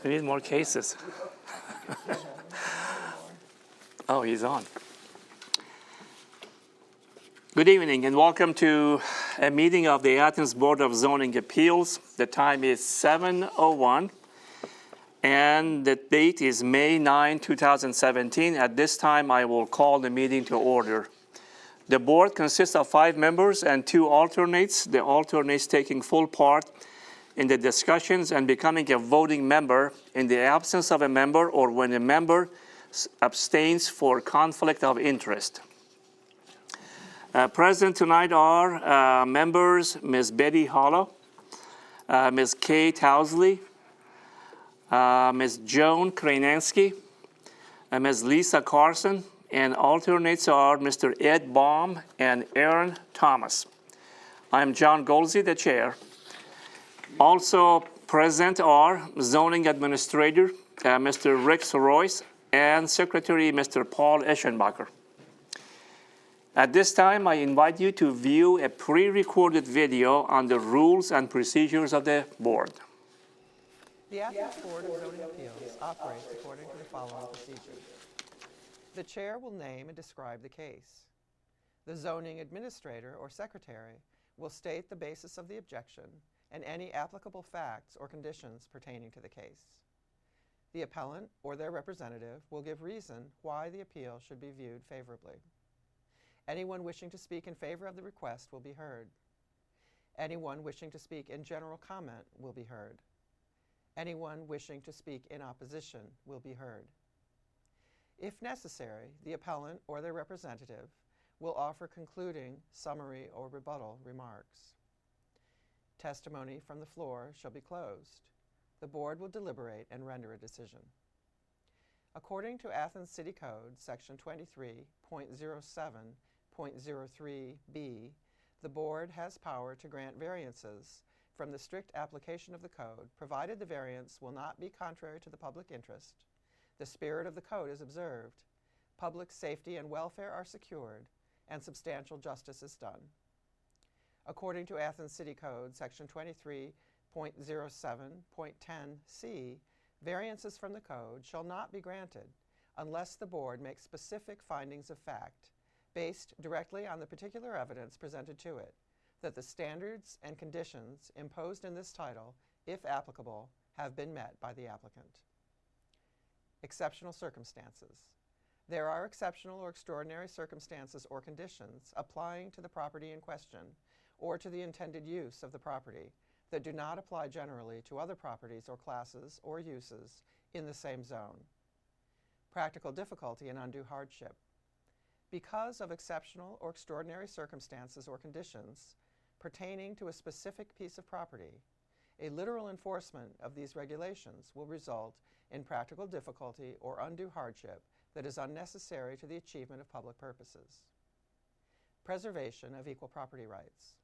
We need more cases. Oh, he's on. Good evening and welcome to a meeting of the Athens Board of Zoning Appeals. The time is 7:01 and the date is May 9, 2017. At this time, I will call the meeting to order. The board consists of 5 members and 2 alternates, the alternates taking full part in the discussions and becoming a voting member in the absence of a member or when a member abstains for conflict of interest. Present tonight are members Ms. Betty Hollow, Ms. Kay Towsley, Ms. Joan Krajnanski, Ms. Lisa Carson, and alternates are Mr. Ed Baum and Aaron Thomas. I'm John Golsey, the chair. Also present are Zoning Administrator Mr. Rick Royce and Secretary Mr. Paul Eschenbacher. At this time, I invite you to view a pre-recorded video on the rules and procedures of the board. The Athens Board of Zoning Appeals operates according to the following procedures. The chair will name and describe the case. The zoning administrator or secretary will state the basis of the objection and any applicable facts or conditions pertaining to the case. The appellant or their representative will give reason why the appeal should be viewed favorably. Anyone wishing to speak in favor of the request will be heard. Anyone wishing to speak in general comment will be heard. Anyone wishing to speak in opposition will be heard. If necessary, the appellant or their representative will offer concluding, summary, or rebuttal remarks. Testimony from the floor shall be closed. The board will deliberate and render a decision. According to Athens City Code, Section 23.07.03b, the board has power to grant variances from the strict application of the code, provided the variance will not be contrary to the public interest, the spirit of the code is observed, public safety and welfare are secured, and substantial justice is done. According to Athens City Code, Section 23.07.10c, variances from the code shall not be granted unless the board makes specific findings of fact, based directly on the particular evidence presented to it, that the standards and conditions imposed in this title, if applicable, have been met by the applicant. Exceptional circumstances. There are exceptional or extraordinary circumstances or conditions applying to the property in question or to the intended use of the property that do not apply generally to other properties or classes or uses in the same zone. Practical difficulty and undue hardship. Because of exceptional or extraordinary circumstances or conditions pertaining to a specific piece of property, a literal enforcement of these regulations will result in practical difficulty or undue hardship that is unnecessary to the achievement of public purposes. Preservation of equal property rights.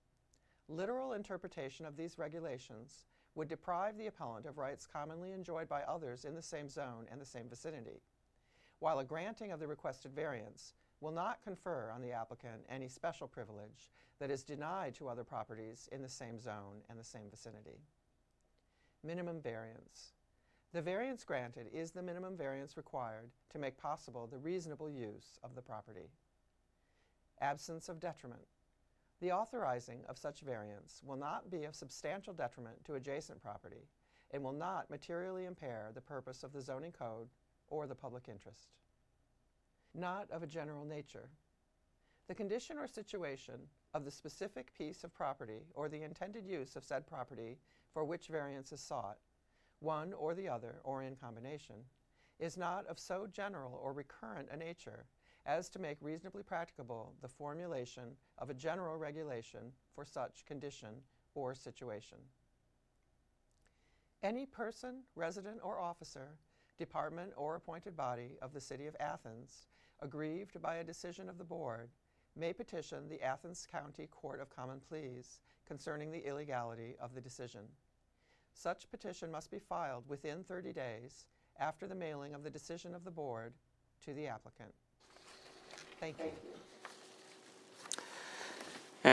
Literal interpretation of these regulations would deprive the appellant of rights commonly enjoyed by others in the same zone and the same vicinity, while a granting of the requested variance will not confer on the applicant any special privilege that is denied to other properties in the same zone and the same vicinity. Minimum variance. The variance granted is the minimum variance required to make possible the reasonable use of the property. Absence of detriment. The authorizing of such variance will not be of substantial detriment to adjacent property and will not materially impair the purpose of the zoning code or the public interest. Not of a general nature. The condition or situation of the specific piece of property or the intended use of said property for which variance is sought, one or the other or in combination, is not of so general or recurrent a nature as to make reasonably practicable the formulation of a general regulation for such condition or situation. Any person, resident, or officer, department, or appointed body of the City of Athens, aggrieved by a decision of the board, may petition the Athens County Court of Common Pleas concerning the illegality of the decision. Such petition must be filed within 30 days after the mailing of the decision of the board to the applicant. Thank you.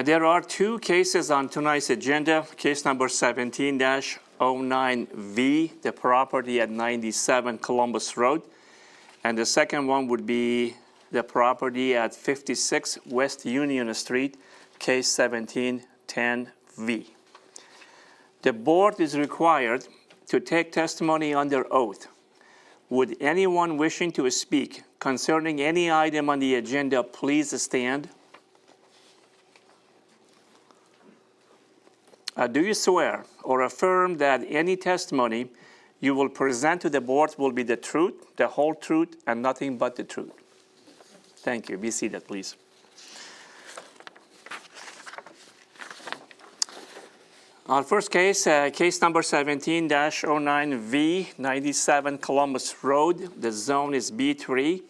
There are 2 cases on tonight's agenda. Case number 17-01 09V, the property at 97 Columbus Road. And the second one would be the property at 56 West Union Street, case 1710V. The board is required to take testimony under oath. Would anyone wishing to speak concerning any item on the agenda please stand? Do you swear or affirm that any testimony you will present to the board will be the truth, the whole truth, and nothing but the truth? Thank you. Be seated, please. Our first case, case number 17-09V, 97 Columbus Road. The zone is B3,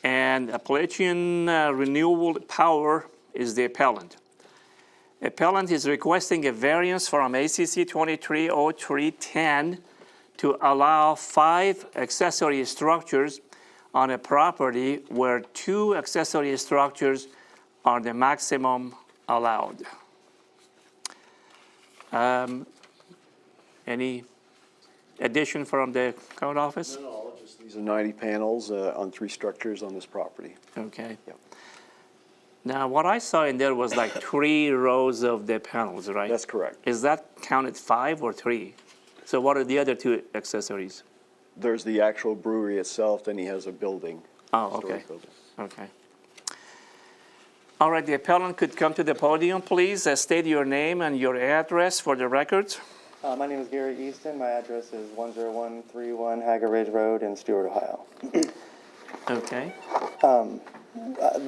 and Appalachian Renewable Power is the appellant. Appellant is requesting a variance from ACC 230310 to allow 5 accessory structures on a property where 2 accessory structures are the maximum allowed. Any addition from the code office? No, just these are 90 panels on 3 structures on this property. Okay. Yep. Now, what I saw in there was like 3 rows of the panels, right? That's correct. Is that counted 5 or 3? So what are the other 2 accessories? There's the actual brewery itself, then he has a building. Oh, storage okay. building. Okay. All right, the appellant could come to the podium, please. State your name and your address for the records. My name is Gary Easton. My address is 10131 Hager Ridge Road in Stewart, Ohio. Okay.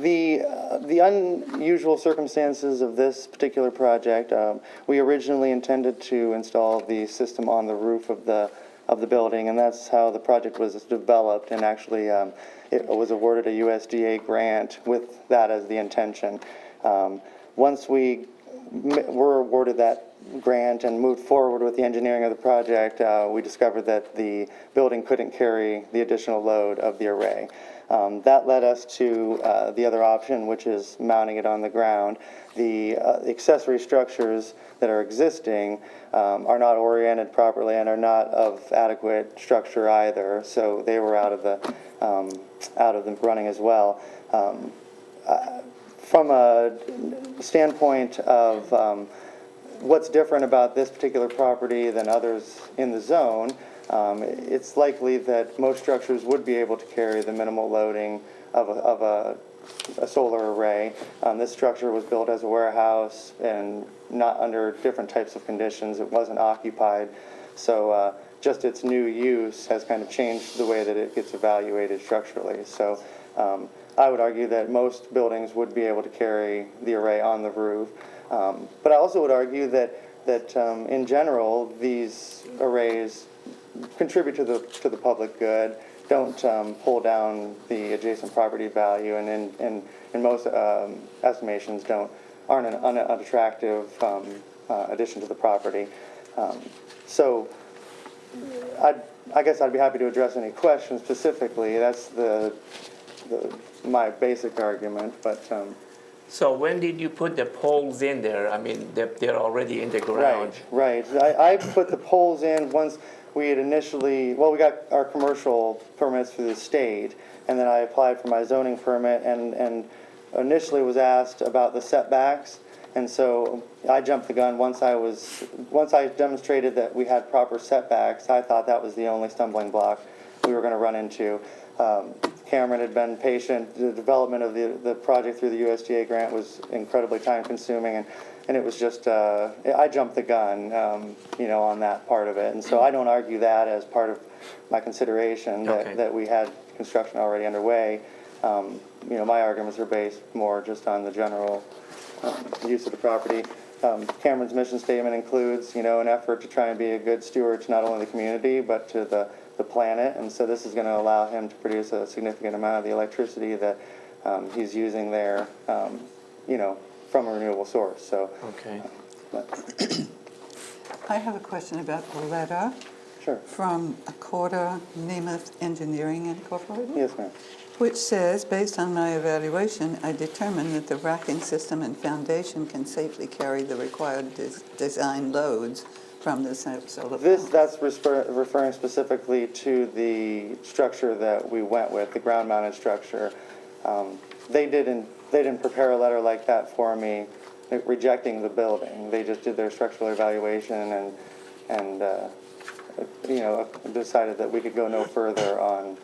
The unusual circumstances of this particular project, we originally intended to install the system on the roof of the building, and that's how the project was developed, and actually it was awarded a USDA grant with that as the intention. Once we were awarded that grant and moved forward with the engineering of the project, we discovered that the building couldn't carry the additional load of the array. That led us to the other option, which is mounting it on the ground. The accessory structures that are existing are not oriented properly and are not of adequate structure either, so they were out of the running as well. From a standpoint of what's different about this particular property than others in the zone, it's likely that most structures would be able to carry the minimal loading of a solar array. This structure was built as a warehouse and not under different types of conditions. It wasn't occupied. So just its new use has kind of changed the way that it gets evaluated structurally. So I would argue that most buildings would be able to carry the array on the roof. But I also would argue that in general, these arrays contribute to the public good, don't pull down the adjacent property value, and in most estimations aren't an unattractive addition to the property. So I guess I'd be happy to address any questions specifically. That's my basic argument, but. So when did you put the poles in there? I mean, they're already in the ground. Right. I put the poles in once we had initially, we got our commercial permits through the state, and then I applied for my zoning permit and initially was asked about the setbacks, and so I jumped the gun once I demonstrated that we had proper setbacks. I thought that was the only stumbling block we were going to run into. Cameron had been patient. The development of the project through the USDA grant was incredibly time consuming, and it was just, I jumped the gun, on that part of it. And so I don't argue that as part of my consideration that we had construction already underway. My arguments are based more just on the general use of the property. Cameron's mission statement includes, an effort to try and be a good steward to not only the community, but to the planet, and so this is going to allow him to produce a significant amount of the electricity that he's using there, from a renewable source. So, Okay. I have a question about the letter Sure. from Accorda Nemeth Engineering Incorporated, Yes, ma'am. which says, based on my evaluation, I determined that the racking system and foundation can safely carry the required design loads from the solar panels. That's referring specifically to the structure that we went with, the ground-mounted structure. They didn't prepare a letter like that for me rejecting the building. They just did their structural evaluation and decided that we could go no further on,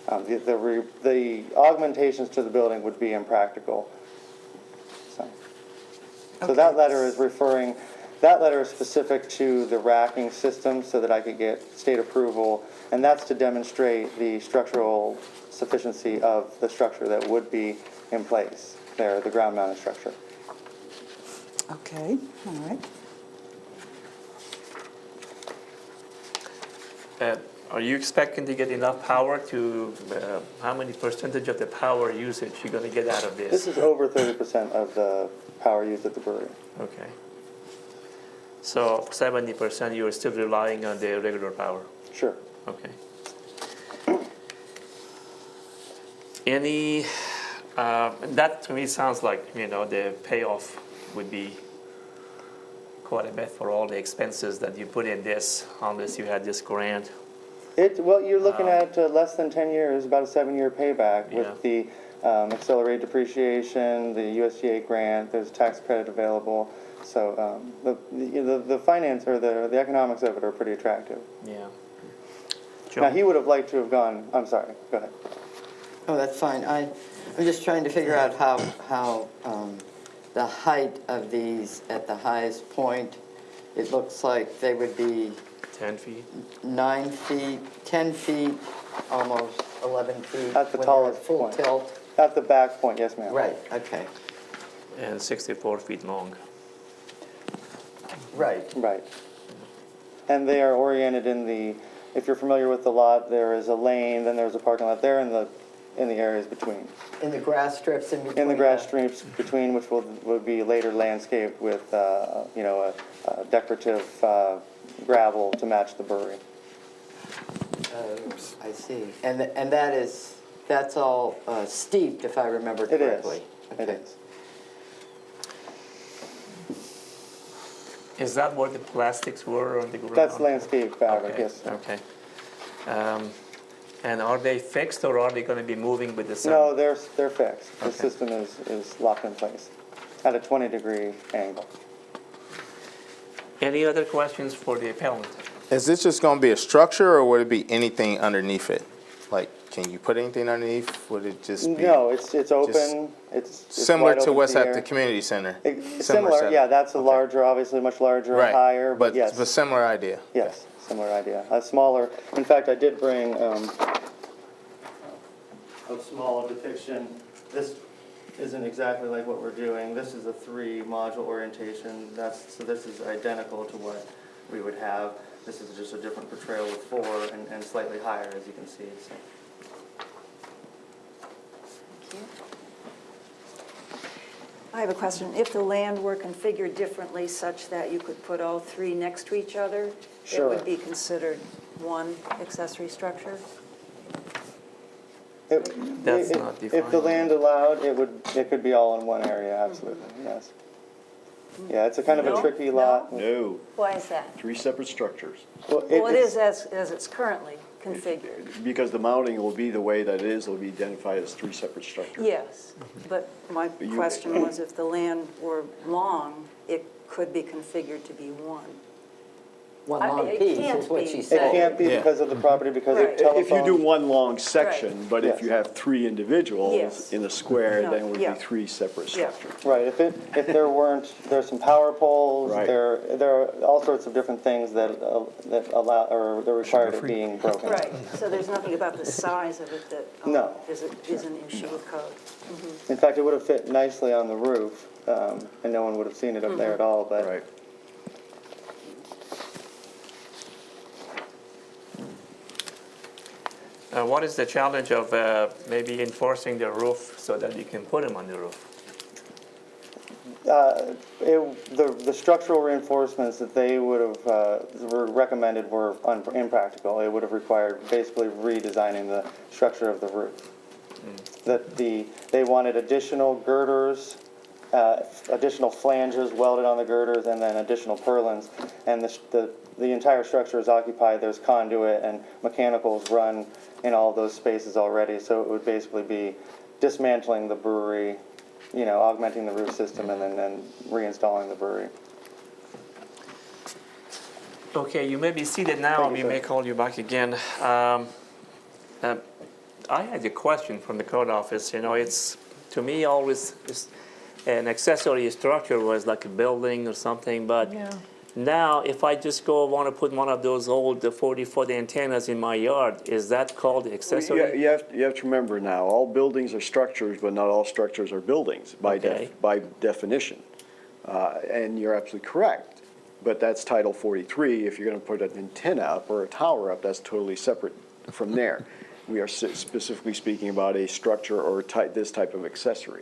the augmentations to the building would be impractical. So that letter is that letter is specific to the racking system so that I could get state approval, and that's to demonstrate the structural sufficiency of the structure that would be in place there, the ground-mounted structure. Okay, all right. Are you expecting to get enough power to, how many percentage of the power usage you're going to get out of this? This is over 30% of the power used at the brewery. Okay. So 70% you're still relying on the regular power? Sure. Okay. Any, that to me sounds like, the payoff would be quite a bit for all the expenses that you put in this, unless you had this grant. Well, you're looking at less than 10 years, about a 7-year payback with the accelerated depreciation, the USDA grant, there's a tax credit available. So the finance or the economics of it are pretty attractive. Yeah. Now, he would have liked to have gone, I'm sorry, go ahead. Oh, that's fine. I'm just trying to figure out how the height of these at the highest point, it looks like they would be 10 feet? 9 feet, 10 feet, almost 11 feet. At the when they're tallest full point. tilt. At the back point, yes, ma'am. Right, okay. And 64 feet long. Right. Right. And they are oriented if you're familiar with the lot, there is a lane, then there's a parking lot there in the areas between. In the grass strips in between. In the grass strips between, which will be later landscaped with, a decorative gravel to match the brewery. I see. And that's all steeped, if I remember It is. correctly. It Okay. is. Is that where the plastics were on the ground? That's landscape fabric, Okay, yes. Sir. Okay. And are they fixed or are they going to be moving with the sun? No, they're fixed. The Okay. system is locked in place at a 20-degree angle. Any other questions for the appellant? Is this just gonna be a structure, or would it be anything underneath it? Like, can you put anything underneath? Would it just be? No, it's open. It's Similar wide to open what's the at air. the community center? Similar, setup. yeah, that's a Okay. larger, obviously much larger and Right, higher, but yes. But similar idea? Yes, similar idea. A smaller, in fact, I did bring a small depiction. This isn't exactly like what we're doing. This is a 3-module orientation. So this is identical to what we would have. This is just a different portrayal with 4 and slightly higher, as you can see. So. I have a question. If the land were configured differently such that you could put all 3 next to each other, Sure. it would be considered one accessory structure? That's not If the defined. land allowed, it could be all in one area, absolutely, yes. Yeah, it's a kind of a No? tricky lot. No, Why is that? 3 separate structures. Well, it it's- is as it's currently configured. Because the mounting will be the way that it is, it'll be identified as 3 separate structures. Yes, but my You- question was if the land were long, it could be configured to be one. One I- long it piece can't is what be. she It said. can't be Yeah. because of the property, because of Right. telephone. If you do one long section, but if Yes. you have 3 individuals Yes. in a square, No, then it would be yeah. 3 separate Yeah. structures. Right, if there weren't, there's some power poles, Right. there are all sorts of different things that allow, or they're required of being broken. Right, so there's nothing about the size of it that No. is an issue with code. In fact, it would have fit nicely on the roof, and no one would have seen it up there at all, but. Right. What is the challenge of maybe enforcing the roof so that you can put them on the roof? The structural reinforcements that they would have recommended were impractical. It would have required basically redesigning the structure of the roof. They wanted additional girders additional flanges welded on the girders, and then additional purlins. And the entire structure is occupied. There's conduit and mechanicals run in all those spaces already. So it would basically be dismantling the brewery, augmenting the roof system, and then reinstalling the brewery. Okay, you may be seated now, Thank we you, sir. may call you back again. I had a question from the code office, it's, to me, always, an accessory structure was like a building or something, but now, if I just want to put one of those old 40-foot antennas in my yard, is that called accessory? You have to remember now, all buildings are structures, but not all structures are buildings Okay. by definition. And you're absolutely correct. But that's Title 43. If you're going to put an antenna up or a tower up, that's totally separate from there. We are specifically speaking about a structure or this type of accessory.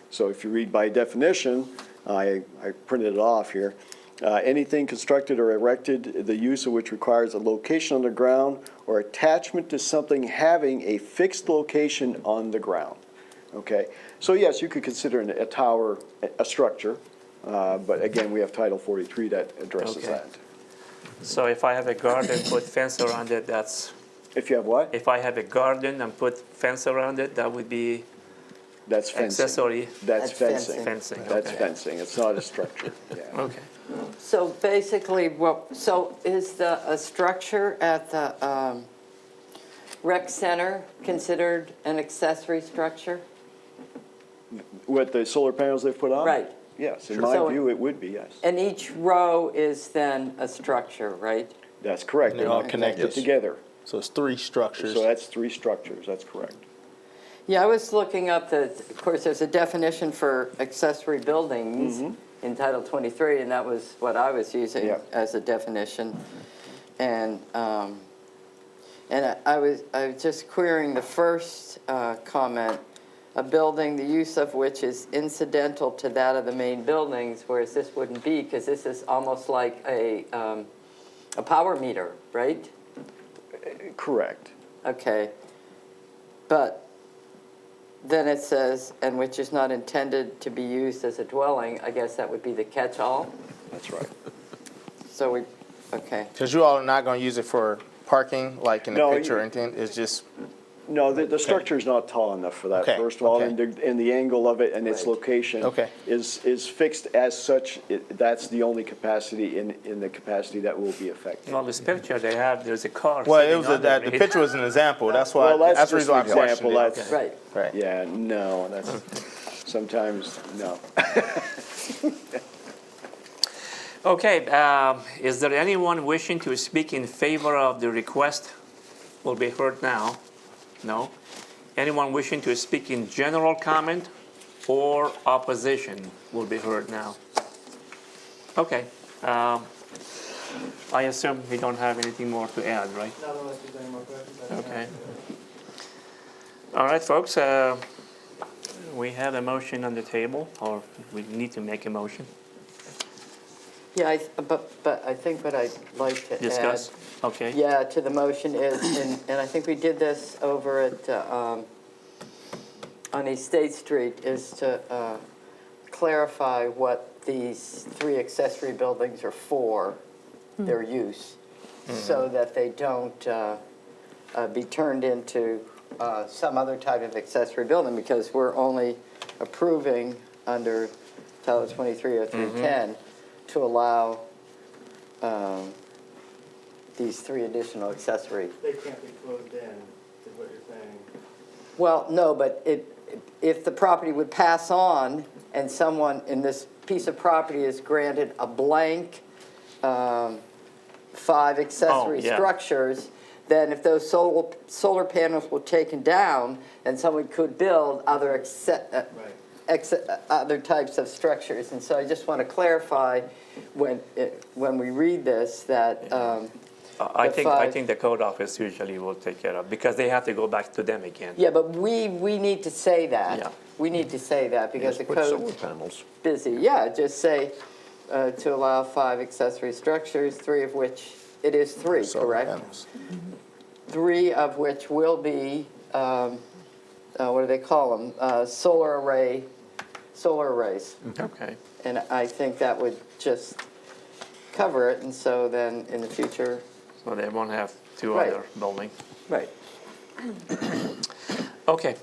So if you read by definition, I printed it off here, anything constructed or erected, the use of which requires a location on the ground or attachment to something having a fixed location on the ground. Okay? So yes, you could consider a tower a structure, but again, we have Title 43 that addresses Okay. that. So if I have a garden, put fence around it, that's, If you have what? if I have a garden and put fence around it, that would be That's fencing. accessory That's That's fencing. fencing. That's okay. fencing. It's not a structure. Yeah. Okay. So basically, so is a structure at the rec center considered an accessory structure? What, the solar panels they've put on? Right. Yes, in Sure. my So- view, it would be, yes. And each row is then a structure, right? That's correct. And they're all connected. Together. So it's 3 structures. So that's 3 structures, that's correct. Yeah, I was looking up of course, there's a definition for accessory buildings in Title 23, and that was what I was using Yeah. as a definition. And I was just querying the first comment, a building, the use of which is incidental to that of the main buildings, whereas this wouldn't be, because this is almost like a power meter, right? Correct. Okay. But then it says, and which is not intended to be used as a dwelling, I guess that would be the catch-all. That's right. So okay. Because you all are not going to use it for parking, like in the No, picture you- or anything? It's just, No, the structure's not tall enough for that, Okay, first of all, okay. and the angle of it and its Right. location Okay. is fixed as such. That's the only capacity in the capacity that will be affected. On this picture they have, there's a car. well, it sitting was under the it. picture was an example. That's why, Well, that's that's the just reason why I an example. questioned it. That's- Right. Right. Yeah, no, that's, sometimes, no. Okay, is there anyone wishing to speak in favor of the request? Will be heard now. No? Anyone wishing to speak in general comment or opposition will be heard now. Okay. I assume we don't have anything more to add, right? Not unless there's any more questions. Okay. All right, folks, we have a motion on the table, or we need to make a motion. Yeah, but I think what I'd like to Discuss? add, Okay. yeah, to the motion is, and I think we did this over at, on East State Street, is to clarify what these 3 accessory buildings are for, their use, so that they don't be turned into some other type of accessory building, because we're only approving under Title 23 or 310 to allow these 3 additional accessory. They can't be closed in, is what you're saying. Well, no, but if the property would pass on and someone in this piece of property is granted a blank 5 accessory yeah. structures, then if those solar panels were taken down, then someone could build other other types of structures. And so I just want to clarify when we read this that I the think 5 the code office usually will take care of, because they have to go back to them again. yeah, but we need to say that. Yeah. We need to say that because the Put solar code's panels. busy. Yeah, just say to allow 5 accessory structures, 3 of which, it is 3, Solar correct? panels. 3 of which will be, what do they call them? Solar array solar arrays. Okay. And I think that would just cover it, and so then in the future. So they won't have two Right. other buildings. Right. Okay.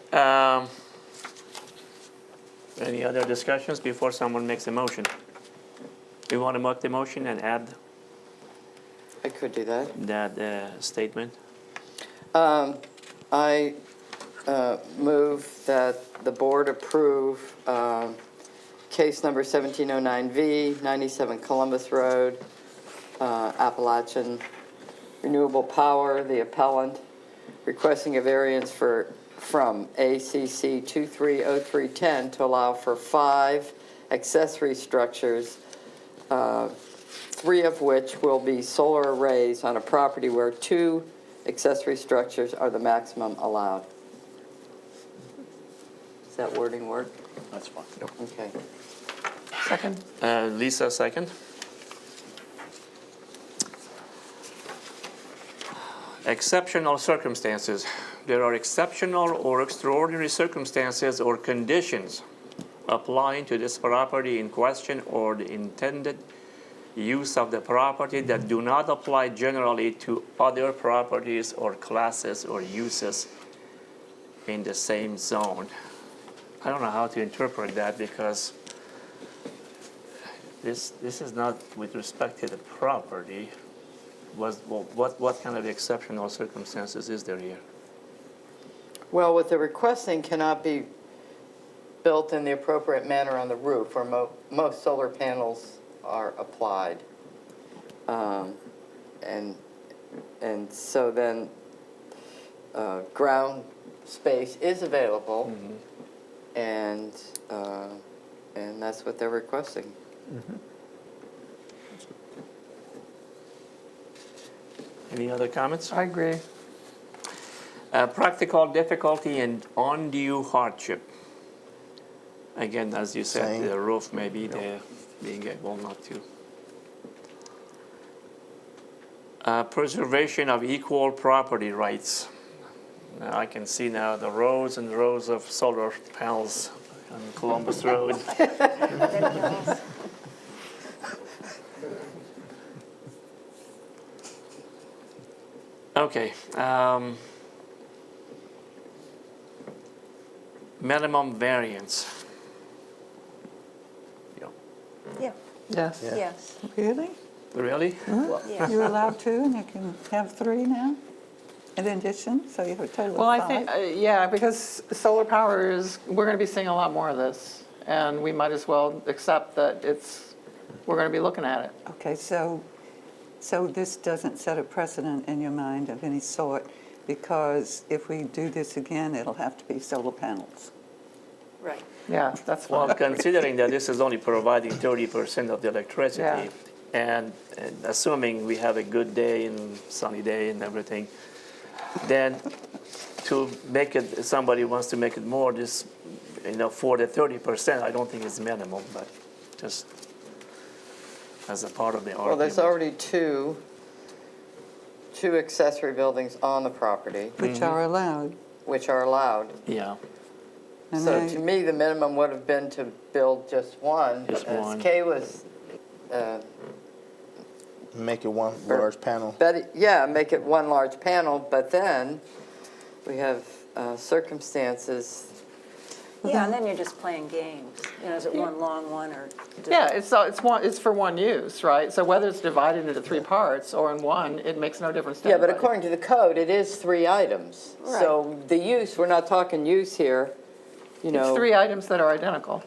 Any other discussions before someone makes a motion? You want to make the motion and add I could do that. that statement? I move that the board approve case number 1709V, 97 Columbus Road, Appalachian Renewable Power, the appellant, requesting a variance from ACC 230310 to allow for 5 accessory structures, 3 of which will be solar arrays on a property where 2 accessory structures are the maximum allowed. Does that wording work? That's fine. Okay. Second? Lisa, second. Exceptional circumstances. There are exceptional or extraordinary circumstances or conditions applying to this property in question or the intended use of the property that do not apply generally to other properties or classes or uses in the same zone. I don't know how to interpret that because this is not with respect to the property. What kind of exceptional circumstances is there here? Well, what they're requesting cannot be built in the appropriate manner on the roof where most solar panels are applied. And so then ground space is available, and that's what they're requesting. Any other comments? I agree. Practical difficulty and undue hardship. Again, as you said, Same. the roof may be there, being able not to. Preservation of equal property rights. Now I can see now the rows and rows of solar panels on Columbus Road. Okay. Minimum variance. Yeah. Yeah, Yes. yes, Really? Really? yeah. You're allowed 2 and you can have 3 now in addition, so you have a total Well, of I 5. think, yeah, because solar power is, we're going to be seeing a lot more of this. And we might as well accept that we're going to be looking at it. Okay, so this doesn't set a precedent in your mind of any sort, because if we do this again, it'll have to be solar panels. Right. Yeah, that's Well, fine. considering that this is only providing 30% of the electricity, Yeah. and assuming we have a good day and sunny day and everything, then to make it, somebody wants to make it more, just, for the 30%, I don't think it's minimal, but just as a part of the argument. Well, there's already two accessory buildings on the property, Which are allowed. which are allowed. Yeah. And So they- to me, the minimum would have been to build just one. Just As one. Kay was, Make it one large panel. make it one large panel, but then we have circumstances. Yeah, and then you're just playing games. Is it one long one or? Yeah, it's for one use, right? So whether it's divided into 3 parts or in one, it makes no difference to Yeah, but anybody. according to the code, it is 3 items. So the use, we're not talking use here, It's 3 items that are identical.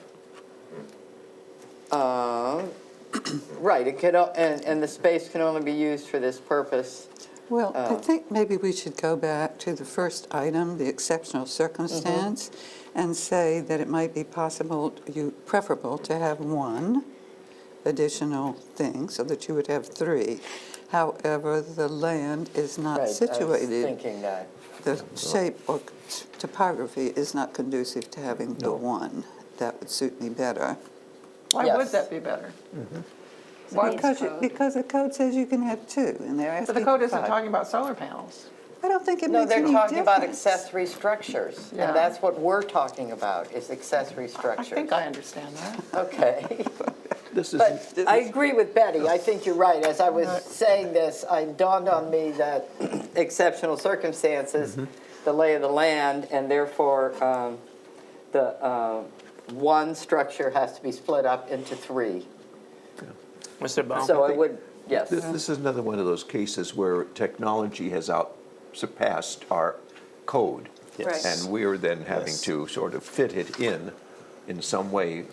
Right, it could, and the space can only be used for this purpose. Well, I think maybe we should go back to the first item, the exceptional circumstance, and say that it might be preferable to have 1 additional thing so that you would have 3. However, the land is not Right, I was situated, thinking that. the shape or topography is not conducive to having the 1. That would suit me better. Why Yes. would that be better? Why? Because the code says you can have 2, and they're asking But the code isn't 5. talking about solar panels. I don't think it No, makes any they're difference. talking about accessory structures, Yeah. and that's what we're talking about, is accessory I structures. think I understand that. Okay. This is, But I agree with Betty. I think you're right. As I was saying this, it dawned on me that exceptional circumstances, the lay of the land, and therefore the one structure has to be split up into three. Mr. Baum? So I would, yes. this is another one of those cases where technology has surpassed our code. Right. And we're then having Yes. to sort of fit it in some way.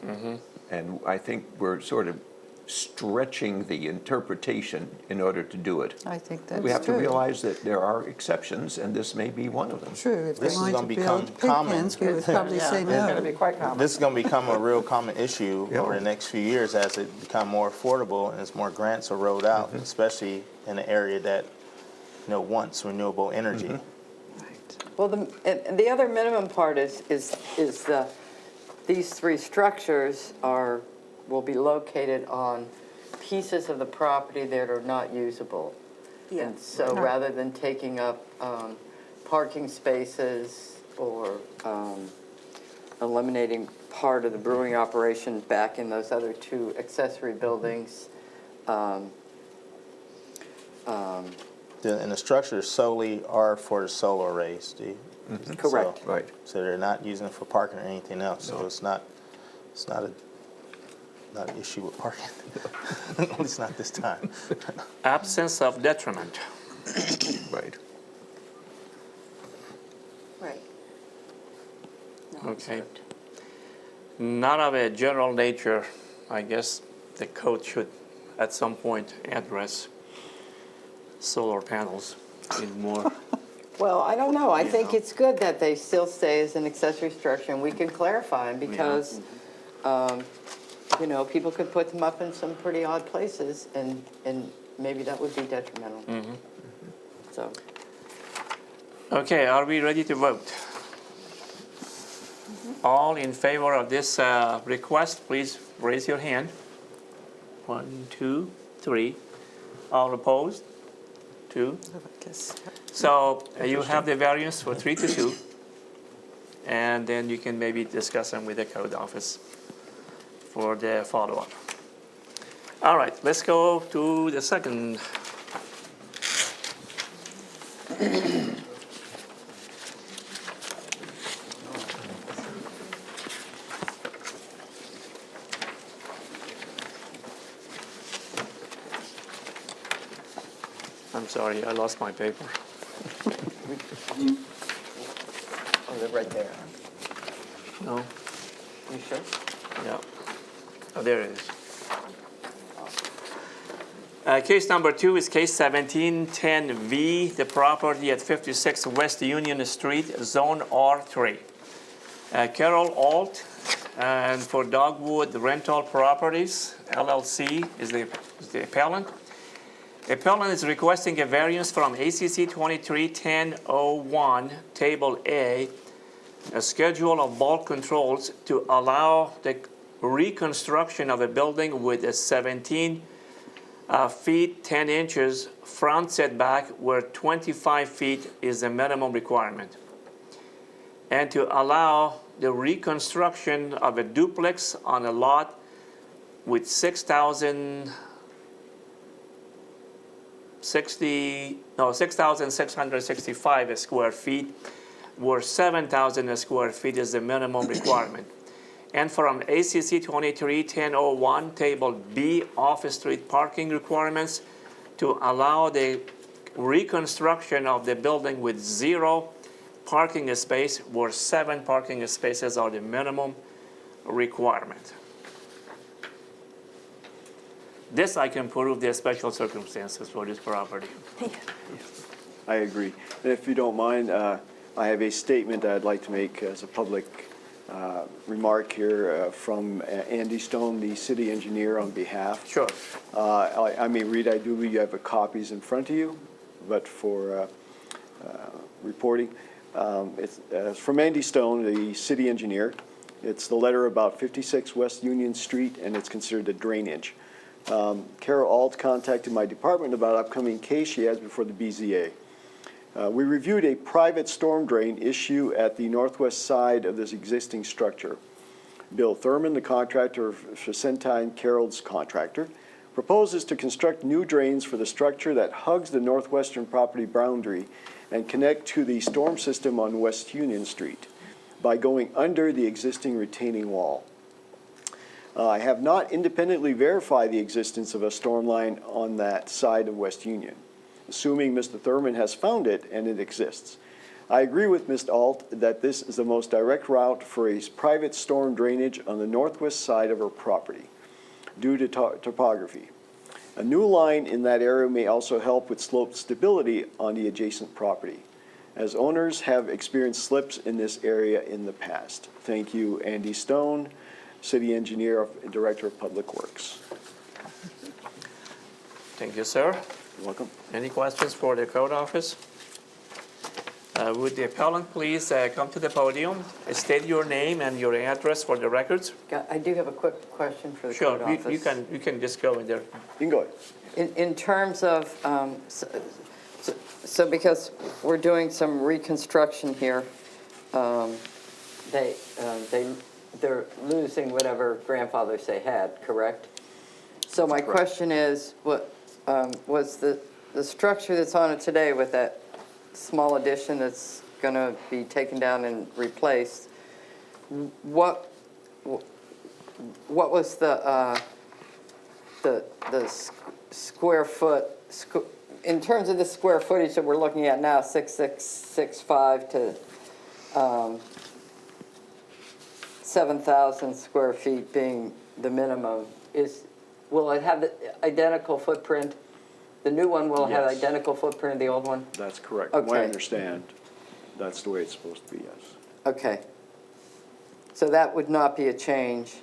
And I think we're sort of stretching the interpretation in order to do it. I think that's We have to true. realize that there are exceptions, and this may be one of them. True, if they This is wanted gonna to become build pig common. pens, we would probably Yeah, say it's going to no. be quite common. This is going to become a real common issue Yeah. over the next few years as it become more affordable and as more grants are rolled out, especially in an area that, wants renewable energy. Well, and the other minimum part is these three structures will be located on pieces of the property that are not usable. Yeah. And so rather than taking up parking spaces or eliminating part of the brewing operation back in those other two accessory buildings, And the structures solely are for the solar arrays, Steve. correct. So- Right. So they're not using it for parking or anything else, so it's not an issue with parking. At least not this time. Absence of detriment. Right. Right. No, Okay. observed. Not of a general nature, I guess the code should at some point address solar panels in more. Well, I don't know. I think it's good that they still stay as an accessory structure, and we can clarify them because, people could put them up in some pretty odd places, and maybe that would be detrimental. So, Okay, are we ready to vote? All in favor of this request, please raise your hand. 1, 2, 3. All opposed? 2. I guess. So you have the variance for 3 to 2, and then you can maybe discuss them with the code office for the follow-up. All right, let's go to the second. I'm sorry, I lost my paper. oh, they're right there. No? You sure? Yeah. Oh, there it is. Case number 2 is case 1710V, the property at 56 West Union Street, Zone R3. Carol Alt, and for Dogwood Rental Properties, LLC, is the appellant. Appellant is requesting a variance from ACC 23-1001, Table A, a schedule of bulk controls to allow the reconstruction of a building with a 17 feet 10 inches front setback where 25 feet is the minimum requirement, and to allow the reconstruction of a duplex on a lot with 6,665 square feet, where 7,000 square feet is the minimum requirement. And from ACC 23-1001, Table B, Office Street parking requirements to allow the reconstruction of the building with 0 parking space, where 7 parking spaces are the minimum requirement. This I can prove there are special circumstances for this property. I agree. And if you don't mind, I have a statement that I'd like to make as a public remark here from Andy Stone, the city engineer, on behalf. Sure. I may read, I do believe you have copies in front of you, but for reporting, it's from Andy Stone, the city engineer. It's the letter about 56 West Union Street, and it's considered a drainage. Carol Alt contacted my department about upcoming case she has before the BZA. We reviewed a private storm drain issue at the northwest side of this existing structure. Bill Thurman, the contractor for Centine Carroll's contractor, proposes to construct new drains for the structure that hugs the northwestern property boundary and connect to the storm system on West Union Street by going under the existing retaining wall. I have not independently verified the existence of a storm line on that side of West Union, assuming Mr. Thurman has found it and it exists. I agree with Ms. Alt that this is the most direct route for a private storm drainage on the northwest side of her property due to topography. A new line in that area may also help with slope stability on the adjacent property, as owners have experienced slips in this area in the past. Thank you, Andy Stone, City Engineer and Director of Public Works. Thank you, sir. You're welcome. Any questions for the code office? Would the appellant please come to the podium, state your name and your address for the records? I do have a quick question for the Sure, code office. you can just go in there. You can go ahead. In terms of, so because we're doing some reconstruction here, they're losing whatever grandfathers they had, correct? So my question is, what was the structure that's on it today with that small addition that's going to be taken down and replaced? What was the square foot, in terms of the square footage that we're looking at now, 6,665 to 7,000 square feet being the minimum, will it have the identical footprint? The new one will have Yes. identical footprint of the old one? That's correct. From what I Okay. understand, that's the way it's supposed to be, yes. Okay. So that would not be a change.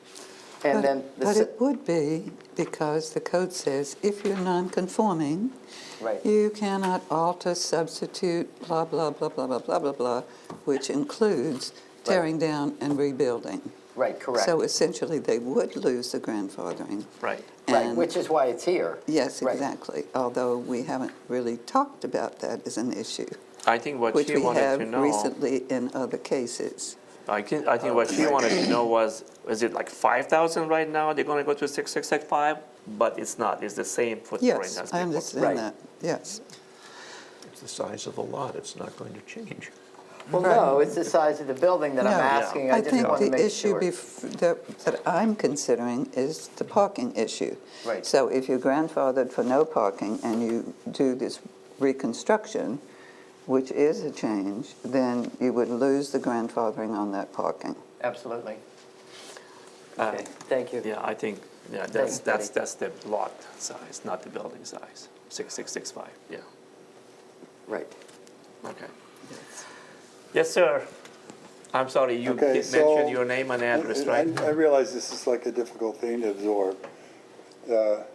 And then, But it would be, because the code says if you're non-conforming, right, you cannot alter, substitute, blah, blah, blah, blah, blah, blah, blah, blah, which includes tearing down and rebuilding. right, correct. So essentially, they would lose the grandfathering. Right. Right, And- which is why it's here. Yes, Right. exactly, although we haven't really talked about that as an issue, I think what which she we wanted to have know, recently in other cases. I think what she wanted to know was it like 5,000 right now? They're gonna go to 6,665, but it's not, it's the same footprint Yes, as I before. understand Right. that, yes. It's the size of the lot, it's not going to change. Well, no, it's the size of the building that I'm No, asking. I just want to think the make issue sure. that I'm considering is the parking issue. Right. So if you're grandfathered for no parking and you do this reconstruction, which is a change, then you would lose the grandfathering on that parking. Absolutely. Uh, Okay, thank you. Yeah, I think, yeah, Thanks, that's Betty. the lot size, not the building size, 6,665, yeah, Right. okay. Yes, sir. I'm sorry, you Okay, did so- mention your name and address, right? I realize this is like a difficult thing to absorb. Bill,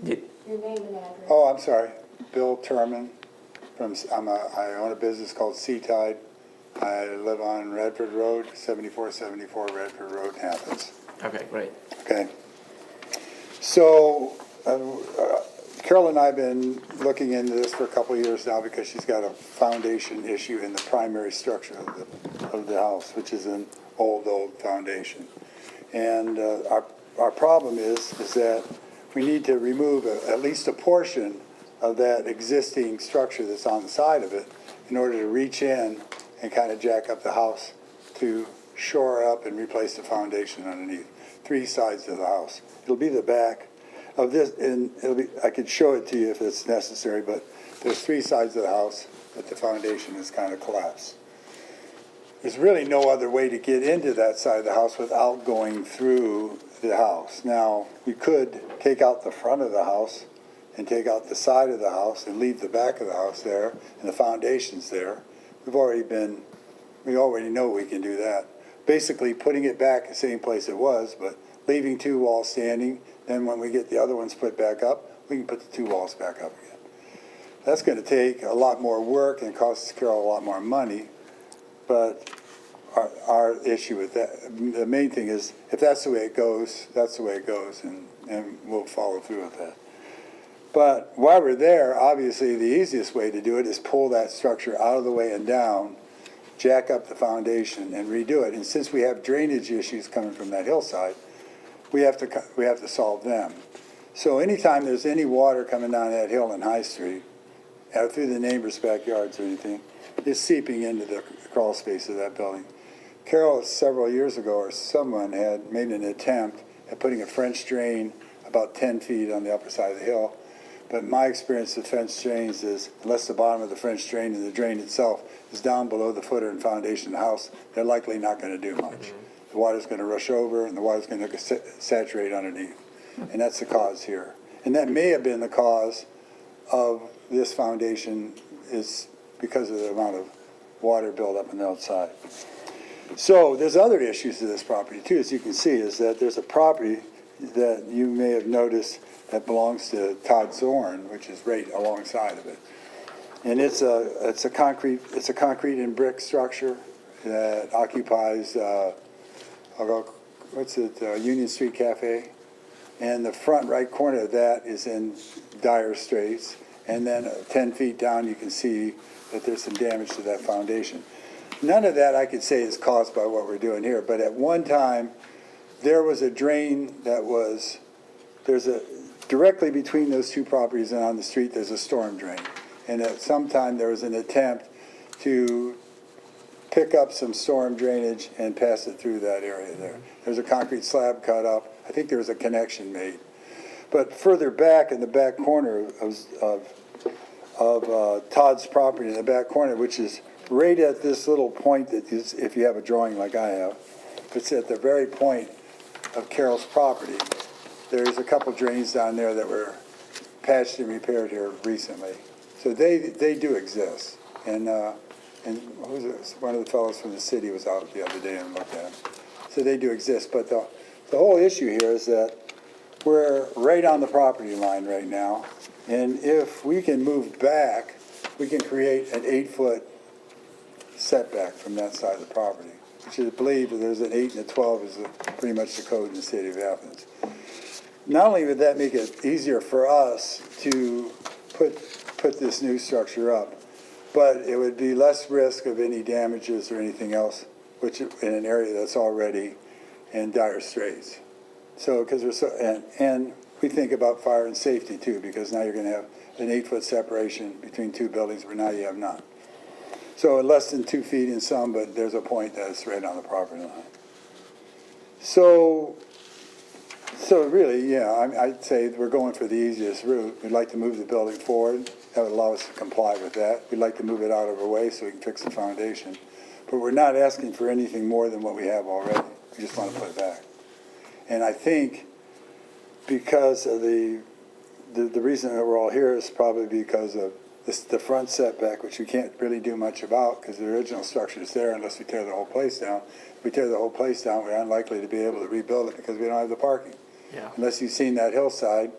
Did- your name and address. Oh, I'm sorry, Bill Turman, I own a business called Sea Tide. I live on Redford Road, 7474 Redford Road, Athens. Okay, great. Okay. So Carol and I have been looking into this for a couple of years now because she's got a foundation issue in the primary structure of the house, which is an old foundation. And our problem is that we need to remove at least a portion of that existing structure that's on the side of it in order to reach in and kind of jack up the house to shore up and replace the foundation underneath. 3 sides of the house. It'll be the back of this, and I could show it to you if it's necessary, but there's 3 sides of the house that the foundation is kind of collapsed. There's really no other way to get into that side of the house without going through the house. Now, we could take out the front of the house and take out the side of the house and leave the back of the house there, and the foundation's there. We already know we can do that. Basically putting it back the same place it was, but leaving 2 walls standing. Then when we get the other ones put back up, we can put the 2 walls back up again. That's going to take a lot more work and cost Carol a lot more money. But our issue with that, the main thing is, if that's the way it goes, that's the way it goes, and we'll follow through with that. But while we're there, obviously, the easiest way to do it is pull that structure out of the way and down, jack up the foundation, and redo it. And since we have drainage issues coming from that hillside, we have to solve them. So anytime there's any water coming down that hill in High Street, out through the neighbors' backyards or anything, it's seeping into the crawl space of that building. Carol, several years ago, or someone had made an attempt at putting a French drain about 10 feet on the upper side of the hill. But my experience with French drains is, unless the bottom of the French drain and the drain itself is down below the footer and foundation of the house, they're likely not going to do much. The water's going to rush over and the water's going to saturate underneath. And that's the cause here. And that may have been the cause of this foundation, is because of the amount of water buildup on the outside. So there's other issues to this property too, as you can see, is that there's a property that you may have noticed that belongs to Todd Zorn, which is right alongside of it. And it's a concrete and brick structure that occupies Union Street Cafe. And the front right corner of that is in dire straits. And then 10 feet down, you can see that there's some damage to that foundation. None of that I could say is caused by what we're doing here, but at one time, there was a drain directly between those two properties and on the street, there's a storm drain. And at some time, there was an attempt to pick up some storm drainage and pass it through that area there. There's a concrete slab cut up. I think there was a connection made. But further back in the back corner of Todd's property, in the back corner, which is right at this little point that is, if you have a drawing like I have, it's at the very point of Carol's property. There's a couple drains down there that were patched and repaired here recently. So they do exist. And who was it? One of the fellows from the city was out the other day and looked at them. So they do exist. But the whole issue here is that we're right on the property line right now. And if we can move back, we can create an 8-foot setback from that side of the property. Which is believed that there's an 8 and a 12 is pretty much the code in the city of Athens. Not only would that make it easier for us to put this new structure up, but it would be less risk of any damages or anything else, which in an area that's already in dire straits. So, because and we think about fire and safety too, because now you're going to have an 8-foot separation between two buildings where now you have none. So less than 2 feet in some, but there's a point that's right on the property line. So really, yeah, I'd say we're going for the easiest route. We'd like to move the building forward. That would allow us to comply with that. We'd like to move it out of our way so we can fix the foundation. But we're not asking for anything more than what we have already. We just want to put it back. And I think because of the reason that we're all here is probably because of the front setback, which we can't really do much about because the original structure is there unless we tear the whole place down. If we tear the whole place down, we're unlikely to be able to rebuild it because we don't have the parking. Yeah. Unless you've seen that hillside,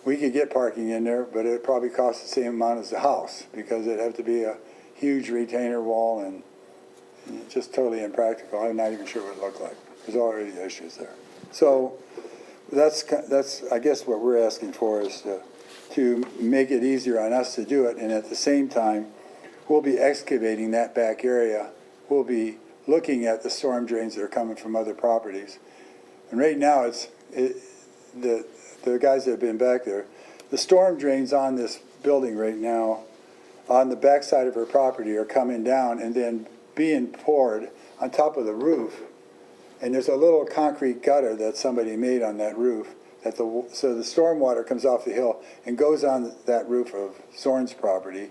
we could get parking in there, but it'd probably cost the same amount as the house because it'd have to be a huge retainer wall and just totally impractical. I'm not even sure what it looked like. There's already issues there. So that's I guess what we're asking for is to make it easier on us to do it, and at the same time, we'll be excavating that back area. We'll be looking at the storm drains that are coming from other properties. And right now, the guys that have been back there, the storm drains on this building right now, on the backside of her property, are coming down and then being poured on top of the roof. And there's a little concrete gutter that somebody made on that roof. So the storm water comes off the hill and goes on that roof of Zorn's property.